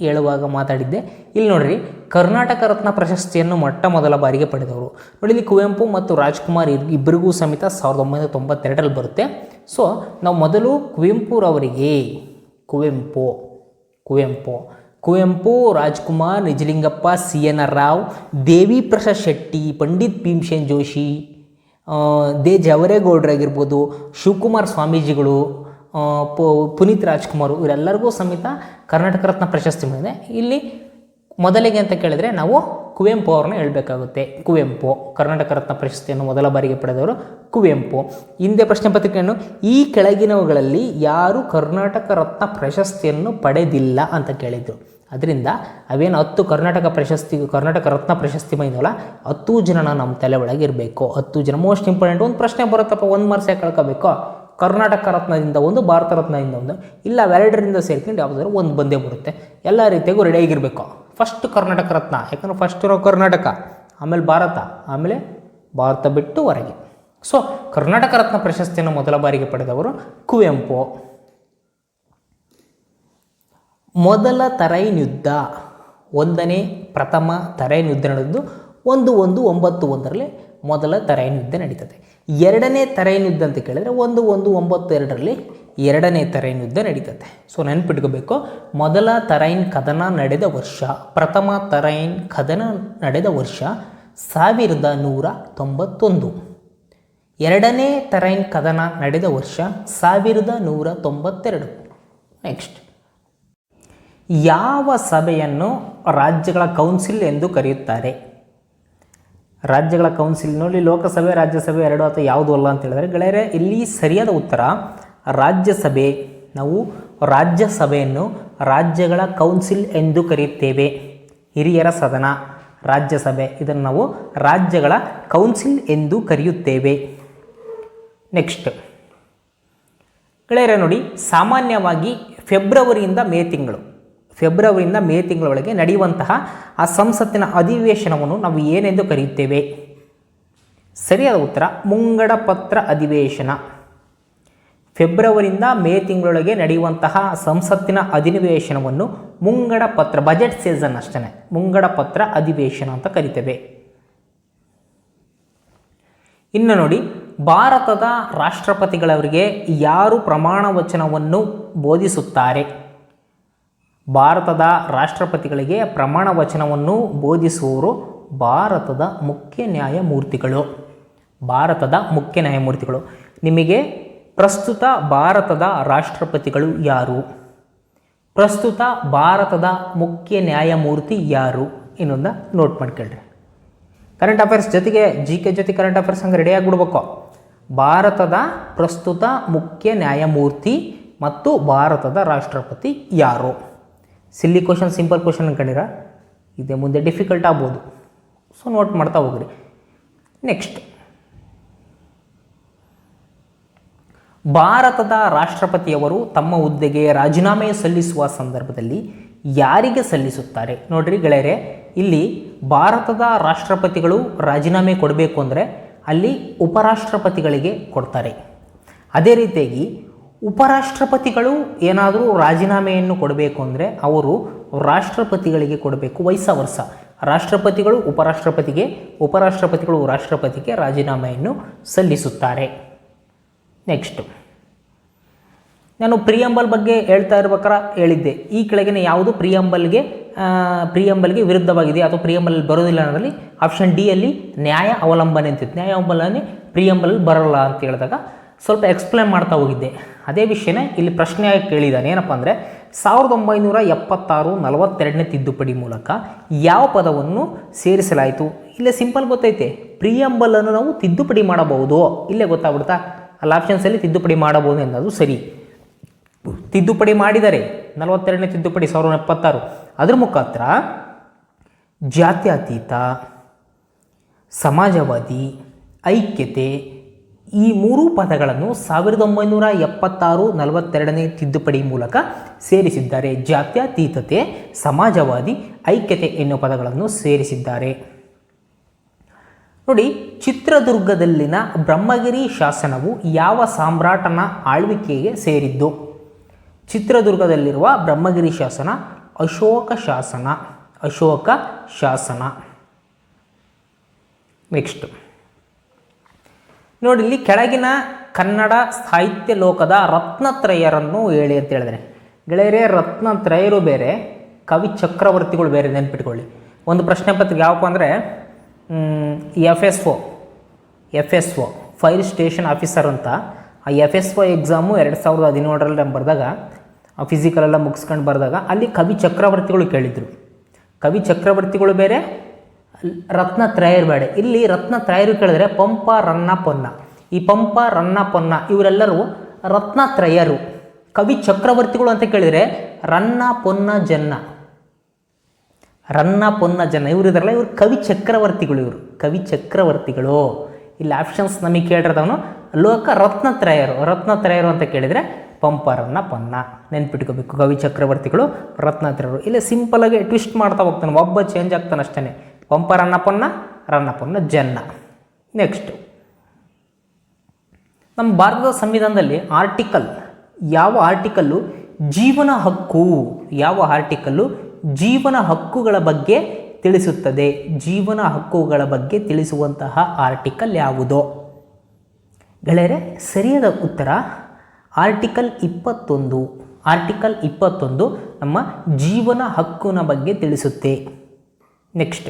ಹೇಳುವಾಗ ಮಾತಾಡಿದ್ದೆ. ಇಲ್ಲಿ ನೋಡ್ರಿ, ಕರ್ನಾಟಕ ರತ್ನ ಪ್ರಶಸ್ತಿಯನ್ನು ಮೊದಲ ಬಾರಿಗೆ ಪಡೆದವರು ನೋಡಿ, ಇಲ್ಲಿ ಕುವೆಂಪು ಮತ್ತು ರಾಜ್ಕುಮಾರ್ ಇಬ್ಬರಿಗೂ ಸಮೇತ 1992ರಲ್ಲಿ ಬರುತ್ತೆ. ಸೊ ನಾವು ಮೊದಲು ಕುವೆಂಪು, ರಾಜ್ಕುಮಾರ್, ನಿಜಲಿಂಗಪ್ಪ, CNR ರಾವ್, ದೇವಿ ಪ್ರಸಾದ್ ಶೆಟ್ಟಿ, ಪಂಡಿತ್ ಭೀಮಸೇನ್ ಜೋಶಿ, ಜವರೇಗೌಡರಾಗಿರ್ಬೋದು, ಶಿವಕುಮಾರ್ ಸ್ವಾಮೀಜಿಗಳು, ಪುನೀತ್ ರಾಜ್ಕುಮಾರ್, ಇವರೆಲ್ಲರಿಗೂ ಸಮೇತ ಕರ್ನಾಟಕ ರತ್ನ ಪ್ರಶಸ್ತಿ ಬಂದಿದೆ. ಇಲ್ಲಿ ಮೊದಲಿಗೆ ಅಂತ ಕೇಳಿದರೆ ನಾವು ಕುವೆಂಪು ಅವ್ರನ್ನ ಹೇಳಬೇಕಾಗುತ್ತೆ. ಕರ್ನಾಟಕ ರತ್ನ ಪ್ರಶಸ್ತಿಯನ್ನು ಮೊದಲ ಬಾರಿಗೆ ಪಡೆದವರು ಕುವೆಂಪು. ಹಿಂದೆ ಪ್ರಶ್ನೆ ಪತ್ರಿಕೆಯನ್ನು ಈ ಕೆಳಗಿನವುಗಳಲ್ಲಿ ಯಾರು ಕರ್ನಾಟಕ ರತ್ನ ಪ್ರಶಸ್ತಿಯನ್ನು ಪಡೆದಿಲ್ಲ ಅಂತ ಕೇಳಿದ್ರು. ಅದರಿಂದ ಅವೇನು 10 ಕರ್ನಾಟಕ ರತ್ನ ಪ್ರಶಸ್ತಿ ಬಂದಿದ್ದವಲ್ಲ, 10 ಜನ ನಮ್ಮ ತಲೆ ಒಳಗೆ ಇರಬೇಕು. 10 ಜನ ಮೋಸ್ಟ್ ಇಂಪಾರ್ಟೆಂಟ್. ಒಂದು ಪ್ರಶ್ನೆ ಬರುತ್ತಪ್ಪ, 1 ಮಾರ್ಕ್ಸ್ ಯಾಕೆ ಕಳ್ಕೋಬೇಕು? ಕರ್ನಾಟಕ ರತ್ನದಿಂದ ಒಂದು, ಭಾರತ ರತ್ನದಿಂದ ಒಂದು, ಇಲ್ಲ ಅವೆರಡರಿಂದ ಸೇರ್ಕೊಂಡು ಯಾವುದಾದ್ರು ಒಂದು ಬಂದೇ ಬರುತ್ತೆ. ಎಲ್ಲ ರೀತಿಯಾಗೂ ರೆಡಿಯಾಗಿರಬೇಕು. ಫಸ್ಟ್ ಕರ್ನಾಟಕ ರತ್ನ, ಯಾಕಂದರೆ ಫಸ್ಟ್ ಇರೋ ಕರ್ನಾಟಕ, ಆಮೇಲೆ ಭಾರತ, ಆಮೇಲೆ ಭಾರತ ಬಿಟ್ಟು ಹೊರಗೆ. ಸೊ ಕರ್ನಾಟಕ ರತ್ನ ಪ್ರಶಸ್ತಿಯನ್ನು ಮೊದಲ ಬಾರಿಗೆ ಪಡೆದವರು ಕುವೆಂಪು. ಮೊದಲ ತರೈನ್ ಯುದ್ಧ, ಪ್ರಥಮ ತರೈನ್ ಯುದ್ಧ ನಡೆದು 1191ರಲ್ಲಿ ಮೊದಲ ತರೈನ್ ಯುದ್ಧ ನಡೀತದೆ. ಎರಡನೇ ತರೈನ್ ಯುದ್ಧ ಅಂತ ಕೇಳಿದರೆ 1192ರಲ್ಲಿ ಎರಡನೇ ತರೈನ್ ಯುದ್ಧ ನಡೀತದೆ. ಸೊ ನೆನ್ಪಿಟ್ಕೋಬೇಕು, ಮೊದಲ ತರೈನ್ ಕದನ ನಡೆದ ವರ್ಷ, ಪ್ರಥಮ ತರೈನ್ ಕದನ ನಡೆದ ವರ್ಷ 1191. ಎರಡನೇ ತರೈನ್ ಕದನ ನಡೆದ ವರ್ಷ 1192. ನೆಕ್ಸ್ಟ್, ಯಾವ ಸಭೆಯನ್ನು ರಾಜ್ಯಗಳ ಕೌನ್ಸಿಲ್ ಎಂದು ಕರೆಯುತ್ತಾರೆ? ರಾಜ್ಯಗಳ ಕೌನ್ಸಿಲ್ ನೋಡಿ, ಲೋಕಸಭೆ ರಾಜ್ಯಸಭೆ ಎರಡು ಅಥವಾ ಯಾವುದು ಅಲ್ಲ ಅಂತ ಹೇಳಿದ್ರೆ ಗೆಳೆಯರೆ, ಇಲ್ಲಿ ಸರಿಯಾದ ಉತ್ತರ ರಾಜ್ಯಸಭೆ. ನಾವು ರಾಜ್ಯಸಭೆಯನ್ನು ರಾಜ್ಯಗಳ ಕೌನ್ಸಿಲ್ ಎಂದು ಕರೆಯುತ್ತೇವೆ. ಹಿರಿಯರ ಸದನ ರಾಜ್ಯಸಭೆ, ಇದನ್ನು ನಾವು ರಾಜ್ಯಗಳ ಕೌನ್ಸಿಲ್ ಎಂದು ಕರೆಯುತ್ತೇವೆ. ನೆಕ್ಸ್ಟ್ ಗೆಳೆಯರೆ ನೋಡಿ, ಸಾಮಾನ್ಯವಾಗಿ ಫೆಬ್ರವರಿಯಿಂದ ಮೇ ತಿಂಗಳೊಳಗೆ ನಡೆಯುವಂತಹ ಆ ಸಂಸತ್ತಿನ ಅಧಿವೇಶನವನ್ನು ನಾವು ಏನೆಂದು ಕರೆಯುತ್ತೇವೆ? ಸರಿಯಾದ ಉತ್ತರ ಮುಂಗಡ ಪತ್ರ ಅಧಿವೇಶನ. ಫೆಬ್ರವರಿಯಿಂದ ಮೇ ತಿಂಗಳೊಳಗೆ ನಡೆಯುವಂತಹ ಸಂಸತ್ತಿನ ಅಧಿವೇಶನವನ್ನು ಮುಂಗಡ ಪತ್ರ, ಬಜೆಟ್ ಸೀಸನ್ ಅಷ್ಟೇ, ಮುಂಗಡ ಪತ್ರ ಅಧಿವೇಶನ ಅಂತ ಕರಿತೇವೆ. ಇನ್ನು ನೋಡಿ, ಭಾರತದ ರಾಷ್ಟ್ರಪತಿಗಳವರಿಗೆ ಯಾರು ಪ್ರಮಾಣ ವಚನವನ್ನು ಬೋಧಿಸುತ್ತಾರೆ? ಭಾರತದ ರಾಷ್ಟ್ರಪತಿಗಳಿಗೆ ಪ್ರಮಾಣ ವಚನವನ್ನು ಬೋಧಿಸುವವರು ಭಾರತದ ಮುಖ್ಯ ನ್ಯಾಯಮೂರ್ತಿಗಳು. ನಿಮಗೆ ಪ್ರಸ್ತುತ ಭಾರತದ ರಾಷ್ಟ್ರಪತಿಗಳು ಯಾರು? ಪ್ರಸ್ತುತ ಭಾರತದ ಮುಖ್ಯ ನ್ಯಾಯಮೂರ್ತಿ ಯಾರು? ಇನ್ನೊಂದು ನೋಟ್ ಮಾಡ್ಕೊಳ್ರಿ. ಕರೆಂಟ್ ಅಫೇರ್ಸ್ ಜೊತೆಗೆ GK ಜೊತೆ ಕರೆಂಟ್ ಅಫೇರ್ಸ್ ಹಂಗೆ ರೆಡಿ ಆಗಿಬಿಡ್ಬೇಕು. ಭಾರತದ ಪ್ರಸ್ತುತ ಮುಖ್ಯ ನ್ಯಾಯಮೂರ್ತಿ ಮತ್ತು ಭಾರತದ ರಾಷ್ಟ್ರಪತಿ ಯಾರು? ಸಿಲ್ಲಿ ಕ್ವಶನ್, ಸಿಂಪಲ್ ಕ್ವಶನ್ ಅನ್ಕೊಂಡಿರ, ಇದೆ ಮುಂದೆ ಡಿಫಿಕಲ್ಟ್ ಆಗ್ಬೋದು. ಸೊ ನೋಟ್ ಮಾಡ್ತಾ ಹೋಗ್ರಿ. ನೆಕ್ಸ್ಟ್, ಭಾರತದ ರಾಷ್ಟ್ರಪತಿಯವರು ತಮ್ಮ ಹುದ್ದೆಗೆ ರಾಜೀನಾಮೆ ಸಲ್ಲಿಸುವ ಸಂದರ್ಭದಲ್ಲಿ ಯಾರಿಗೆ ಸಲ್ಲಿಸುತ್ತಾರೆ? ನೋಡ್ರಿ ಗೆಳೆಯರೆ, ಇಲ್ಲಿ ಭಾರತದ ರಾಷ್ಟ್ರಪತಿಗಳು ರಾಜೀನಾಮೆ ಕೊಡಬೇಕು ಅಂದರೆ ಅಲ್ಲಿ ಉಪರಾಷ್ಟ್ರಪತಿಗಳಿಗೆ ಕೊಡ್ತಾರೆ. ಅದೇ ರೀತಿಯಾಗಿ ಉಪರಾಷ್ಟ್ರಪತಿಗಳು ಏನಾದರೂ ರಾಜೀನಾಮೆಯನ್ನು ಕೊಡಬೇಕು ಅಂದರೆ ಅವರು ರಾಷ್ಟ್ರಪತಿಗಳಿಗೆ ಕೊಡಬೇಕು. ವೈಸ ರಾಷ್ಟ್ರಪತಿಗಳು ಉಪರಾಷ್ಟ್ರಪತಿಗೆ, ಉಪರಾಷ್ಟ್ರಪತಿಗಳು ರಾಷ್ಟ್ರಪತಿಗೆ ರಾಜೀನಾಮೆಯನ್ನು ಸಲ್ಲಿಸುತ್ತಾರೆ. ನೆಕ್ಸ್ಟ್, ನಾನು ಪ್ರಿಯಂಬಲ್ ಬಗ್ಗೆ ಹೇಳ್ತಾ ಇರ್ಬೇಕಾರೆ ಹೇಳಿದ್ದೆ, ಈ ಕೆಳಗಿನ ಯಾವುದು ಪ್ರಿಯಂಬಲ್ಗೆ ವಿರುದ್ಧವಾಗಿದೆ ಅಥವಾ ಪ್ರಿಯಂಬಲ್ ಬರೋದಿಲ್ಲ ಅನ್ನೋದ್ರಲ್ಲಿ ಆಪ್ಷನ್ ಡಿ ಅಲ್ಲಿ ನ್ಯಾಯ ಅವಲಂಬನೆ ಅಂತಿತ್ತು. ನ್ಯಾಯ ಅವಲಂಬನೆ ಪ್ರಿಯಂಬಲ್ ಬರೋಲ್ಲ ಅಂತ ಹೇಳಿದಾಗ ಸ್ವಲ್ಪ ಎಕ್ಸ್ಪ್ಲೇನ್ ಮಾಡ್ತಾ ಹೋಗಿದ್ದೆ. ಅದೇ ವಿಷಯನೇ ಇಲ್ಲಿ ಪ್ರಶ್ನೆಯಾಗಿ ಕೇಳಿದ್ದಾನೆ. ಏನಪ್ಪ ಅಂದರೆ 1976-42ನೇ ತಿದ್ದುಪಡಿ ಮೂಲಕ ಯಾವ ಪದವನ್ನು ಸೇರಿಸಲಾಯಿತು? ಇಲ್ಲೇ ಸಿಂಪಲ್ ಗೊತ್ತೈತೆ, ಪ್ರಿಯಂಬಲನ್ನು ನಾವು ತಿದ್ದುಪಡಿ ಮಾಡಬಹುದು. ಇಲ್ಲೇ ಗೊತ್ತಾಗ್ಬಿಡ್ತಾ, ಅಲ್ಲಿ ಆಪ್ಷನ್ಸಲ್ಲಿ ತಿದ್ದುಪಡಿ ಮಾಡಬಹುದು ಅನ್ನೋದು ಸರಿ. ತಿದ್ದುಪಡಿ ಮಾಡಿದ್ದಾರೆ 42ನೇ ತಿದ್ದುಪಡಿ 1976. ಅದ್ರ ಮುಖಾಂತರ ಜಾತ್ಯತೀತ, ಸಮಾಜವಾದಿ, ಐಕ್ಯತೆ ಈ ಮೂರೂ ಪದಗಳನ್ನು 1976-42ನೇ ತಿದ್ದುಪಡಿ ಮೂಲಕ ಸೇರಿಸಿದ್ದಾರೆ. ಜಾತ್ಯತೀತತೆ, ಸಮಾಜವಾದಿ, ಐಕ್ಯತೆ ಎನ್ನುವ ಪದಗಳನ್ನು ಸೇರಿಸಿದ್ದಾರೆ. ನೋಡಿ, ಚಿತ್ರದುರ್ಗದಲ್ಲಿನ ಬ್ರಹ್ಮಗಿರಿ ಶಾಸನವು ಯಾವ ಸಾಮ್ರಾಟನ ಆಳ್ವಿಕೆಗೆ ಸೇರಿದ್ದು? ಚಿತ್ರದುರ್ಗದಲ್ಲಿರುವ ಬ್ರಹ್ಮಗಿರಿ ಶಾಸನ ಅಶೋಕ ಶಾಸನ. ನೆಕ್ಸ್ಟ್ ನೋಡಿ, ಇಲ್ಲಿ ಕೆಳಗಿನ ಕನ್ನಡ ಸಾಹಿತ್ಯ ಲೋಕದ ರತ್ನತ್ರಯರನ್ನು ಹೇಳಿ ಅಂತ ಹೇಳಿದ್ರೆ ಗೆಳೆಯರೇ, ರತ್ನತ್ರಯರು ಬೇರೆ, ಕವಿ ಚಕ್ರವರ್ತಿಗಳು ಬೇರೆ, ನೆನ್ಪಿಟ್ಕೊಳ್ಳಿ. ಒಂದು ಪ್ರಶ್ನೆ ಪತ್ರಿಕೆ ಯಾವಪ್ಪ ಅಂದರೆ FSO ಫೈರ್ ಸ್ಟೇಷನ್ ಆಫೀಸರ್ ಅಂತ. ಆ FSO ಎಕ್ಸಾಮು 2017ರಲ್ಲಿ ನಾನು ಬರೆದಾಗ, ಫಿಸಿಕಲೆಲ್ಲ ಮುಗಿಸ್ಕೊಂಡು ಬರೆದಾಗ ಅಲ್ಲಿ ಕವಿ ಚಕ್ರವರ್ತಿಗಳು ಕೇಳಿದರು. ಕವಿ ಚಕ್ರವರ್ತಿಗಳು ಬೇರೆ, ರತ್ನತ್ರಯರು ಬೇಡ. ಇಲ್ಲಿ ರತ್ನತ್ರಯರು ಕೇಳಿದ್ರೆ ಪಂಪ, ರನ್ನ, ಪೊನ್ನ. ಈ ಪಂಪ, ರನ್ನ, ಪೊನ್ನ ಇವರೆಲ್ಲರೂ ರತ್ನತ್ರಯರು. ಕವಿ ಚಕ್ರವರ್ತಿಗಳು ಅಂತ ಕೇಳಿದರೆ ರನ್ನ, ಪೊನ್ನ, ಜನ್ನ. ಇವರಿದಾರಲ್ಲ, ಇವರು ಕವಿ ಚಕ್ರವರ್ತಿಗಳು. ಇಲ್ಲಿ ಆಪ್ಷನ್ಸ್ ನಮಗೆ ಕೇಳಿರೋದವನು ಲೋಕ ರತ್ನತ್ರಯರು ಅಂತ ಕೇಳಿದರೆ ಪಂಪ, ರನ್ನ, ಪೊನ್ನ ನೆನ್ಪಿಟ್ಕೋಬೇಕು. ಕವಿ ಚಕ್ರವರ್ತಿಗಳು, ರತ್ನತ್ರಯರು. ಇಲ್ಲಿ ಸಿಂಪಲಾಗಿ ಟ್ವಿಸ್ಟ್ ಮಾಡ್ತಾ ಹೋಗ್ತಾನೆ, ಒಬ್ಬ ಚೇಂಜ್ ಆಗ್ತಾನೆ ಅಷ್ಟೇ. ಪಂಪ, ರನ್ನ, ಪೊನ್ನ, ಜನ್ನ. ನೆಕ್ಸ್ಟ್, ನಮ್ಮ ಭಾರತದ ಸಂವಿಧಾನದಲ್ಲಿ ಯಾವ ಆರ್ಟಿಕಲ್ಲು ಜೀವನ ಹಕ್ಕುಗಳ ಬಗ್ಗೆ ತಿಳಿಸುತ್ತದೆ? ಜೀವನ ಹಕ್ಕುಗಳ ಬಗ್ಗೆ ತಿಳಿಸುವಂತಹ ಆರ್ಟಿಕಲ್ ಯಾವುದೋ? ಗೆಳೆಯರೆ, ಸರಿಯಾದ ಉತ್ತರ ಆರ್ಟಿಕಲ್ 21 ನಮ್ಮ ಜೀವನ ಹಕ್ಕಿನ ಬಗ್ಗೆ ತಿಳಿಸುತ್ತೆ. ನೆಕ್ಸ್ಟ್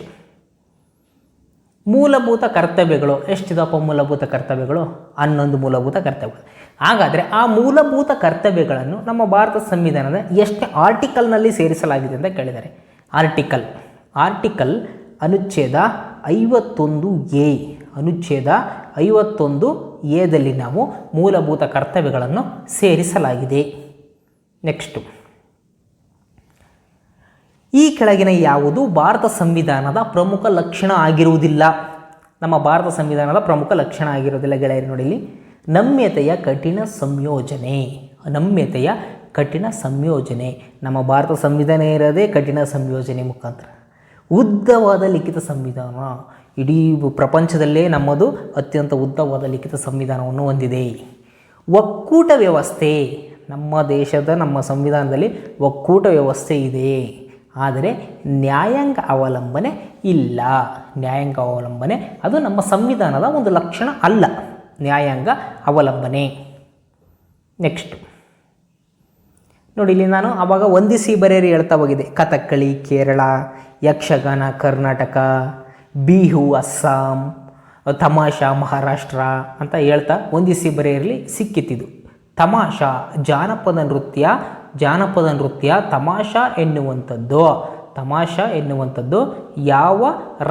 ಮೂಲಭೂತ ಕರ್ತವ್ಯಗಳು. ಎಷ್ಟಿದಪ್ಪ ಮೂಲಭೂತ ಕರ್ತವ್ಯಗಳು? 11 ಮೂಲಭೂತ ಕರ್ತವ್ಯಗಳು. ಹಾಗಾದರೆ ಆ ಮೂಲಭೂತ ಕರ್ತವ್ಯಗಳನ್ನು ನಮ್ಮ ಭಾರತ ಸಂವಿಧಾನದ ಎಷ್ಟು ಆರ್ಟಿಕಲ್ನಲ್ಲಿ ಸೇರಿಸಲಾಗಿದೆ ಅಂತ ಕೇಳಿದ್ದಾರೆ. ಆರ್ಟಿಕಲ್ ಅನುಚ್ಛೇದ 51A ಅನುಚ್ಛೇದ 51A ನಾವು ಮೂಲಭೂತ ಕರ್ತವ್ಯಗಳನ್ನು ಸೇರಿಸಲಾಗಿದೆ. ನೆಕ್ಸ್ಟು, ಈ ಕೆಳಗಿನ ಯಾವುದು ಭಾರತ ಸಂವಿಧಾನದ ಪ್ರಮುಖ ಲಕ್ಷಣ ಆಗಿರುವುದಿಲ್ಲ? ನಮ್ಮ ಭಾರತ ಸಂವಿಧಾನದ ಪ್ರಮುಖ ಲಕ್ಷಣ ಆಗಿರುವುದಿಲ್ಲ ಗೆಳೆಯರು ನೋಡಿ ಇಲ್ಲಿ. ನಮ್ಯತೆಯ ಕಠಿಣ ಸಂಯೋಜನೆ. ನಮ್ಮ ಭಾರತ ಸಂವಿಧಾನ ಇರೋದೇ ಕಠಿಣ ಸಂಯೋಜನೆ ಮುಖಾಂತರ. ಉದ್ದವಾದ ಲಿಖಿತ ಸಂವಿಧಾನ. ಇಡೀ ಪ್ರಪಂಚದಲ್ಲೇ ನಮ್ಮದು ಅತ್ಯಂತ ಉದ್ದವಾದ ಲಿಖಿತ ಸಂವಿಧಾನವನ್ನು ಹೊಂದಿದೆ. ಒಕ್ಕೂಟ ವ್ಯವಸ್ಥೆ. ನಮ್ಮ ಸಂವಿಧಾನದಲ್ಲಿ ಒಕ್ಕೂಟ ವ್ಯವಸ್ಥೆ ಇದೆ. ಆದರೆ ನ್ಯಾಯಾಂಗ ಅವಲಂಬನೆ ಇಲ್ಲ. ಅದು ನಮ್ಮ ಸಂವಿಧಾನದ ಒಂದು ಲಕ್ಷಣ ಅಲ್ಲ, ನ್ಯಾಯಾಂಗ ಅವಲಂಬನೆ. ನೆಕ್ಸ್ಟ್ ನೋಡಿ, ಇಲ್ಲಿ ನಾನು ಆವಾಗ ಹೊಂದಿಸಿ ಬರೆಯಿರಿ ಹೇಳ್ತಾ ಹೋಗಿದೆ. ಕಥಕ್ಕಳಿ ಕೇರಳ, ಯಕ್ಷಗಾನ ಕರ್ನಾಟಕ, ಬಿಹು ಅಸ್ಸಾಂ, ತಮಾಷಾ ಮಹಾರಾಷ್ಟ್ರ ಅಂತ ಹೇಳ್ತಾ ಹೊಂದಿಸಿ ಬರೆಯಿರಲಿ ಸಿಕ್ಕಿತ್ತಿದು. ತಮಾಷಾ ಜಾನಪದ ನೃತ್ಯ. ತಮಾಷಾ ಎನ್ನುವಂಥದ್ದು ಯಾವ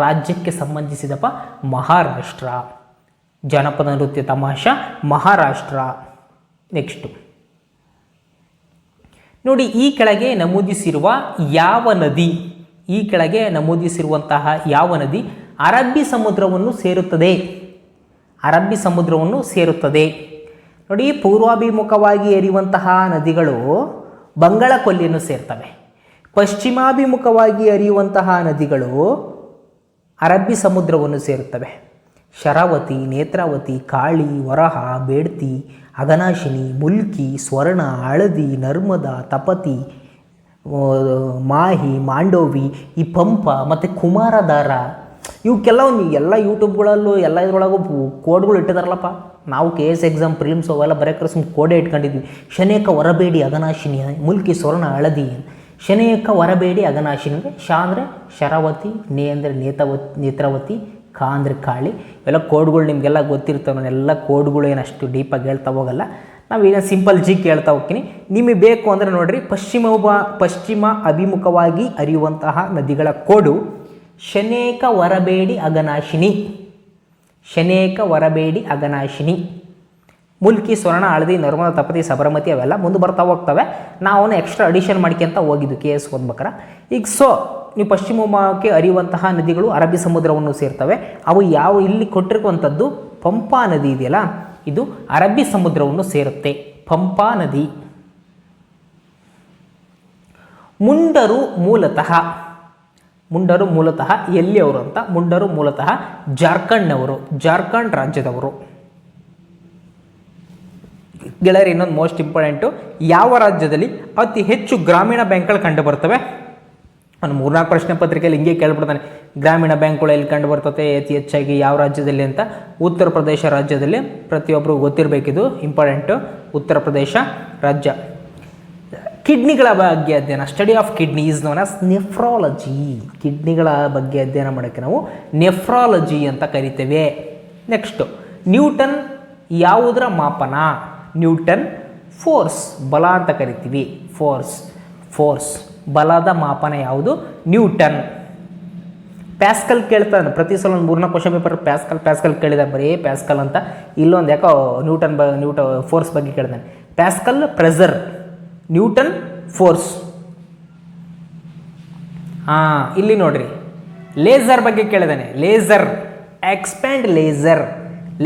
ರಾಜ್ಯಕ್ಕೆ ಸಂಬಂಧಿಸಿದಪ್ಪ? ಮಹಾರಾಷ್ಟ್ರ. ಜಾನಪದ ನೃತ್ಯ ತಮಾಷಾ ಮಹಾರಾಷ್ಟ್ರ. ನೆಕ್ಸ್ಟು ನೋಡಿ, ಈ ಕೆಳಗೆ ನಮೂದಿಸಿರುವಂತಹ ಯಾವ ನದಿ ಅರಬ್ಬಿ ಸಮುದ್ರವನ್ನು ಸೇರುತ್ತದೆ? ನೋಡಿ, ಪೂರ್ವಾಭಿಮುಖವಾಗಿ ಹರಿಯುವಂತಹ ನದಿಗಳು ಬಂಗಾಳ ಕೊಲ್ಲಿಯನ್ನು ಸೇರ್ತವೆ. ಪಶ್ಚಿಮಾಭಿಮುಖವಾಗಿ ಹರಿಯುವಂತಹ ನದಿಗಳು ಅರಬ್ಬಿ ಸಮುದ್ರವನ್ನು ಸೇರುತ್ತವೆ. ಶರಾವತಿ, ನೇತ್ರಾವತಿ, ಕಾಳಿ, ವರಹ, ಬೇಡ್ತಿ, ಅಘನಾಶಿನಿ, ಮುಲ್ಕಿ, ಸ್ವರ್ಣ, ಹಳದಿ, ನರ್ಮದಾ, ತಪತಿ, ಮಾಹಿ, ಮಾಂಡೋವಿ, ಈ ಪಂಪ ಮತ್ತು ಕುಮಾರಧಾರ, ಇವಕ್ಕೆಲ್ಲ ಎಲ್ಲ ಯೂಟ್ಯೂಬ್ಗಳಲ್ಲೂ ಎಲ್ಲ ಇದ್ರೊಳಗೂ ಕೋಡ್ಗಳು ಇಟ್ಟಿದಾರಲ್ಲಪ್ಪ. ನಾವು KS ಎಕ್ಸಾಮ್ ಪ್ರಿಲಿಮ್ಸ್ ಅವೆಲ್ಲ ಬರೋಕ್ರೆ ಕೋಡೆ ಇಟ್ಕೊಂಡಿದ್ವಿ. ಶನೇಕ ವರಬೇಡಿ ಅಘನಾಶಿನಿ, ಮುಲ್ಕಿ, ಸ್ವರ್ಣ, ಹಳದಿ. ಶನೇಕ ವರಬೇಡಿ ಅಘನಾಶಿನಿ ಅಂದರೆ ಶಾ ಅಂದರೆ ಶರಾವತಿ, ನೇ ಅಂದರೆ ನೇತ್ರಾವತಿ, ಕಾ ಅಂದರೆ ಕಾಳಿ. ಇವೆಲ್ಲ ಕೋಡ್ಗಳು ನಿಮಗೆಲ್ಲ ಗೊತ್ತಿರ್ತವೆ. ನಾನೆಲ್ಲ ಕೋಡ್ಗಳು ಏನಷ್ಟು ಡೀಪಾಗಿ ಹೇಳ್ತಾ ಹೋಗಲ್ಲ. ನಾವು ಈಗ ಸಿಂಪಲ್ ಹೇಳ್ತಾ ಹೋಗ್ತೀನಿ. ನಿಮಗೆ ಬೇಕು ಅಂದರೆ ನೋಡಿರಿ, ಪಶ್ಚಿಮ ಅಭಿಮುಖವಾಗಿ ಹರಿಯುವಂತಹ ನದಿಗಳ ಕೋಡು ಶನೇಕ ವರಬೇಡಿ ಅಘನಾಶಿನಿ. ಮುಲ್ಕಿ, ಸ್ವರ್ಣ, ಹಳದಿ, ನರ್ಮದಾ, ತಪತಿ, ಸಬರಮತಿ ಅವೆಲ್ಲ ಮುಂದೆ ಬರ್ತಾ ಹೋಗ್ತವೆ. ನಾವು ಎಕ್ಸ್ಟ್ರಾ ಅಡಿಷನ್ ಮಾಡ್ಕೊಂತ ಹೋಗಿದ್ದು KS ಓದ್ಬೇಕಾರೆ. ಈಗ ನೀವು ಪಶ್ಚಿಮಕ್ಕೆ ಹರಿಯುವಂತಹ ನದಿಗಳು ಅರಬ್ಬಿ ಸಮುದ್ರವನ್ನು ಸೇರ್ತವೆ. ಅವು ಇಲ್ಲಿ ಕೊಟ್ಟಿರುವಂಥದ್ದು ಪಂಪಾ ನದಿ ಇದೆಯಲ್ಲ, ಇದು ಅರಬ್ಬಿ ಸಮುದ್ರವನ್ನು ಸೇರುತ್ತೆ. ಪಂಪಾ ನದಿ. ಮುಂಡರು ಮೂಲತಃ ಎಲ್ಲಿಯವರು ಅಂತ? ಮುಂಡರು ಮೂಲತಃ ಜಾರ್ಖಂಡ್ ರಾಜ್ಯದವರು. ಗೆಳೆಯರು, ಇನ್ನೊಂದು ಮೋಸ್ಟ್ ಇಂಪಾರ್ಟೆಂಟು, ಯಾವ ರಾಜ್ಯದಲ್ಲಿ ಅತಿ ಹೆಚ್ಚು ಗ್ರಾಮೀಣ ಬ್ಯಾಂಕ್ಗಳು ಕಂಡು ಬರ್ತವೆ? ನಾನು 3-4 ಪ್ರಶ್ನೆ ಪತ್ರಿಕೆಯಲ್ಲಿ ಹಿಂಗೆ ಕೇಳ್ಬಿಡ್ತಾನೆ. ಗ್ರಾಮೀಣ ಬ್ಯಾಂಕ್ಗಳು ಎಲ್ಲಿ ಕಂಡು ಬರ್ತದೆ ಅತಿ ಹೆಚ್ಚಾಗಿ ಯಾವ ರಾಜ್ಯದಲ್ಲಿ ಅಂತ? ಉತ್ತರ ಪ್ರದೇಶ ರಾಜ್ಯದಲ್ಲಿ. ಪ್ರತಿಯೊಬ್ಬರು ಗೊತ್ತಿರಬೇಕಿದು, ಇಂಪಾರ್ಟೆಂಟು. ಉತ್ತರ ಪ್ರದೇಶ ರಾಜ್ಯ. ಕಿಡ್ನಿಗಳ ಬಗ್ಗೆ ಅಧ್ಯಯನ, study of kidney is known as nephrology. ಕಿಡ್ನಿಗಳ ಬಗ್ಗೆ ಅಧ್ಯಯನ ಮಾಡೋಕ್ಕೆ ನಾವು ನೆಫ್ರಾಲಜಿ ಅಂತ ಕರಿತೇವೆ. ನೆಕ್ಸ್ಟು, ನ್ಯೂಟನ್ ಯಾವುದರ ಮಾಪನ? ನ್ಯೂಟನ್ ಫೋರ್ಸ್, ಬಲ ಅಂತ ಕರಿತೀವಿ. ಫೋರ್ಸ್ ಬಲದ ಮಾಪನ ಯಾವುದು? ನ್ಯೂಟನ್. ಪ್ಯಾಸ್ಕಲ್ ಕೇಳ್ತಾನೆ ಪ್ರತಿ ಸಲ. ಒಂದು 3-4 ಕ್ವಶನ್ ಪೇಪರ್ ಪ್ಯಾಸ್ಕಲ್ ಕೇಳಿದ, ಬರೀ ಪ್ಯಾಸ್ಕಲ್ ಅಂತ. ಇಲ್ಲೊಂದು ಯಾಕೋ ನ್ಯೂಟನ್ ಫೋರ್ಸ್ ಬಗ್ಗೆ ಕೇಳಿದಾನೆ. Pascal pressure, Newton force. ಇಲ್ಲಿ ನೋಡ್ರಿ, ಲೇಸರ್ ಬಗ್ಗೆ ಕೇಳಿದಾನೆ. ಎಕ್ಸ್ಪ್ಯಾಂಡ್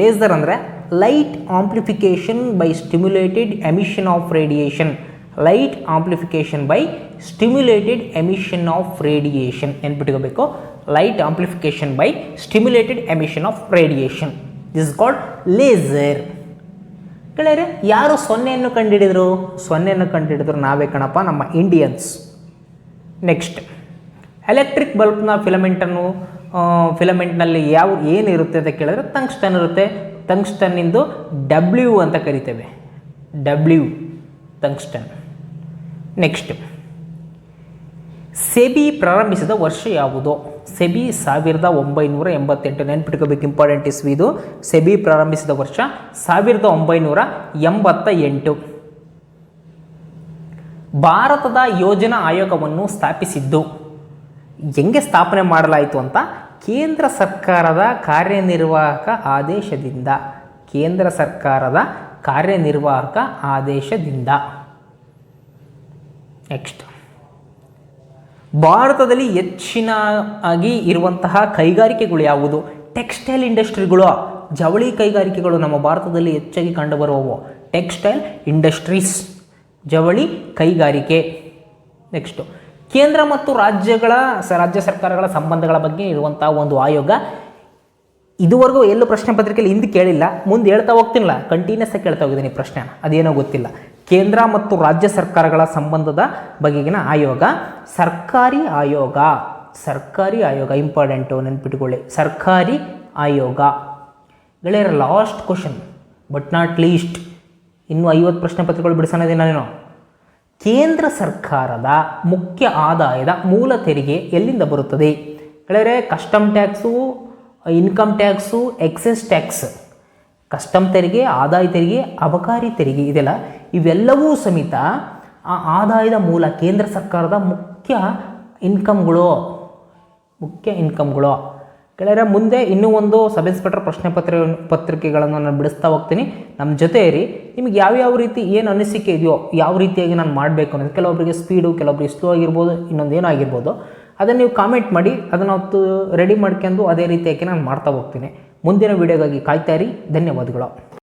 ಲೇಸರ್ ಅಂದರೆ light amplification by stimulated emission of radiation. ನೆನ್ಪಿಟ್ಕೋಬೇಕು. Light amplification by stimulated emission of radiation. This is called laser. ಗೆಳೆಯರೆ, ಯಾರು ಸೊನ್ನೆಯನ್ನು ಕಂಡುಹಿಡಿದ್ರು? ನಾವೇ ಕಣಪ್ಪ, ನಮ್ಮ ಇಂಡಿಯನ್ಸ್. ನೆಕ್ಸ್ಟ್, ಎಲೆಕ್ಟ್ರಿಕ್ ಬಲ್ಬ್ನ ಫಿಲಮೆಂಟ್ನಲ್ಲಿ ಏನಿರುತ್ತೆ ಅಂತ ಕೇಳಿದ್ರೆ ಟಂಗ್ಸ್ಟನ್ ಇರುತ್ತೆ. ಟಂಗ್ಸ್ಟನ್ನಿಂದು W ಅಂತ ಕರಿತೇವೆ. W tungsten. ನೆಕ್ಸ್ಟ್, ಸೆಬಿ ಪ್ರಾರಂಭಿಸಿದ ವರ್ಷ ಯಾವುದು? ಸೆಬಿ 1988. ನೆನ್ಪಿಟ್ಕೋಬೇಕು, ಇಂಪಾರ್ಟೆಂಟ್ ಇಸ್ವಿ ಇದು. ಸೆಬಿ ಪ್ರಾರಂಭಿಸಿದ ವರ್ಷ 1988. ಭಾರತದ ಯೋಜನಾ ಆಯೋಗವನ್ನು ಸ್ಥಾಪಿಸಿದ್ದು ಹೆಂಗೆ ಸ್ಥಾಪನೆ ಮಾಡಲಾಯಿತು ಅಂತ ಕೇಂದ್ರ ಸರ್ಕಾರದ ಕಾರ್ಯನಿರ್ವಾಹಕ ಆದೇಶದಿಂದ. ಕೇಂದ್ರ ಸರ್ಕಾರದ ಕಾರ್ಯನಿರ್ವಾಹಕ ಆದೇಶದಿಂದ. ನೆಕ್ಸ್ಟ್, ಭಾರತದಲ್ಲಿ ಹೆಚ್ಚಿನಾಗಿ ಇರುವಂತಹ ಕೈಗಾರಿಕೆಗಳು ಯಾವುದು? ಟೆಕ್ಸ್ಟೈಲ್ ಇಂಡಸ್ಟ್ರಿಗಳು, ಜವಳಿ ಕೈಗಾರಿಕೆಗಳು ನಮ್ಮ ಭಾರತದಲ್ಲಿ ಹೆಚ್ಚಾಗಿ ಕಂಡುಬರುವವು. ಟೆಕ್ಸ್ಟೈಲ್ ಇಂಡಸ್ಟ್ರೀಸ್, ಜವಳಿ ಕೈಗಾರಿಕೆ. ನೆಕ್ಸ್ಟು, ಕೇಂದ್ರ ಮತ್ತು ರಾಜ್ಯ ಸರ್ಕಾರಗಳ ಸಂಬಂಧಗಳ ಬಗ್ಗೆ ಇರುವಂತಹ ಒಂದು ಆಯೋಗ. ಇದುವರೆಗೂ ಎಲ್ಲೂ ಪ್ರಶ್ನೆ ಪತ್ರಿಕೆಯಲ್ಲಿ ಹಿಂದೆ ಕೇಳಿಲ್ಲ, ಮುಂದೆ ಹೇಳ್ತಾ ಹೋಗ್ತೀನಿಲ್ಲ, ಕಂಟಿನ್ಯೂಸ್ ಆಗಿ ಕೇಳ್ತಾ ಹೋಗಿದ್ದೀನಿ ಪ್ರಶ್ನೆ, ಅದೇನೋ ಗೊತ್ತಿಲ್ಲ. ಕೇಂದ್ರ ಮತ್ತು ರಾಜ್ಯ ಸರ್ಕಾರಗಳ ಸಂಬಂಧದ ಬಗೆಗಿನ ಆಯೋಗ ಸರ್ಕಾರಿ ಆಯೋಗ. ಸರ್ಕಾರಿ ಆಯೋಗ ಇಂಪಾರ್ಟೆಂಟು, ನೆನ್ಪಿಟ್ಕೊಳ್ಳಿ, ಸರ್ಕಾರಿ ಆಯೋಗ. ಗೆಳೆಯರ last question but not least, ಇನ್ನೂ 50 ಪ್ರಶ್ನೆ ಪತ್ರಿಕೆಗಳು ಬಿಡಿಸೋದಿಲ್ಲ ನಾನು. ಕೇಂದ್ರ ಸರ್ಕಾರದ ಮುಖ್ಯ ಆದಾಯದ ಮೂಲ ತೆರಿಗೆ ಎಲ್ಲಿಂದ ಬರುತ್ತದೆ? ಗೆಳೆಯರೆ, custom tax, income tax, excise tax, custom ತೆರಿಗೆ, ಆದಾಯ ತೆರಿಗೆ, ಅಬಕಾರಿ ತೆರಿಗೆ ಇದೆಲ್ಲ, ಇವೆಲ್ಲವೂ ಸಮೇತ ಆ ಆದಾಯದ ಮೂಲ ಕೇಂದ್ರ ಸರ್ಕಾರದ ಮುಖ್ಯ ಇನ್ಕಮ್ಗಳು. ಗೆಳೆಯರೆ, ಮುಂದೆ ಇನ್ನೂ ಒಂದು ಸಬ್ ಇನ್ಸ್ಪೆಕ್ಟರ್ ಪ್ರಶ್ನೆ ಪತ್ರಿಕೆಗಳನ್ನು ನಾನು ಬಿಡಿಸ್ತಾ ಹೋಗ್ತೀನಿ. ನಮ್ಮ ಜೊತೆ ಇರಿ. ನಿಮಗೆ ಯಾವ್ಯಾವ ರೀತಿ ಏನು ಅನಿಸಿಕೆ ಇದೆಯೋ, ಯಾವ ರೀತಿಯಾಗಿ ನಾನು ಮಾಡಬೇಕು ಅನ್ನೋದು, ಕೆಲವೊಬ್ಬರಿಗೆ ಸ್ಪೀಡು, ಕೆಲವೊಬ್ಬರಿಗೆ ಸ್ಲೋ ಆಗಿರ್ಬೋದು, ಇನ್ನೊಂದು ಏನೋ ಆಗಿರ್ಬೋದು, ಅದನ್ನು ನೀವು ಕಾಮೆಂಟ್ ಮಾಡಿ, ಅದನ್ನು ರೆಡಿ ಮಾಡ್ಕೊಂಡು ಅದೇ ರೀತಿಯಾಗಿ ನಾನು ಮಾಡ್ತಾ ಹೋಗ್ತೀನಿ. ಮುಂದಿನ ವೀಡಿಯೋಗಾಗಿ ಕಾಯ್ತಾ ಇರಿ. ಧನ್ಯವಾದಗಳು.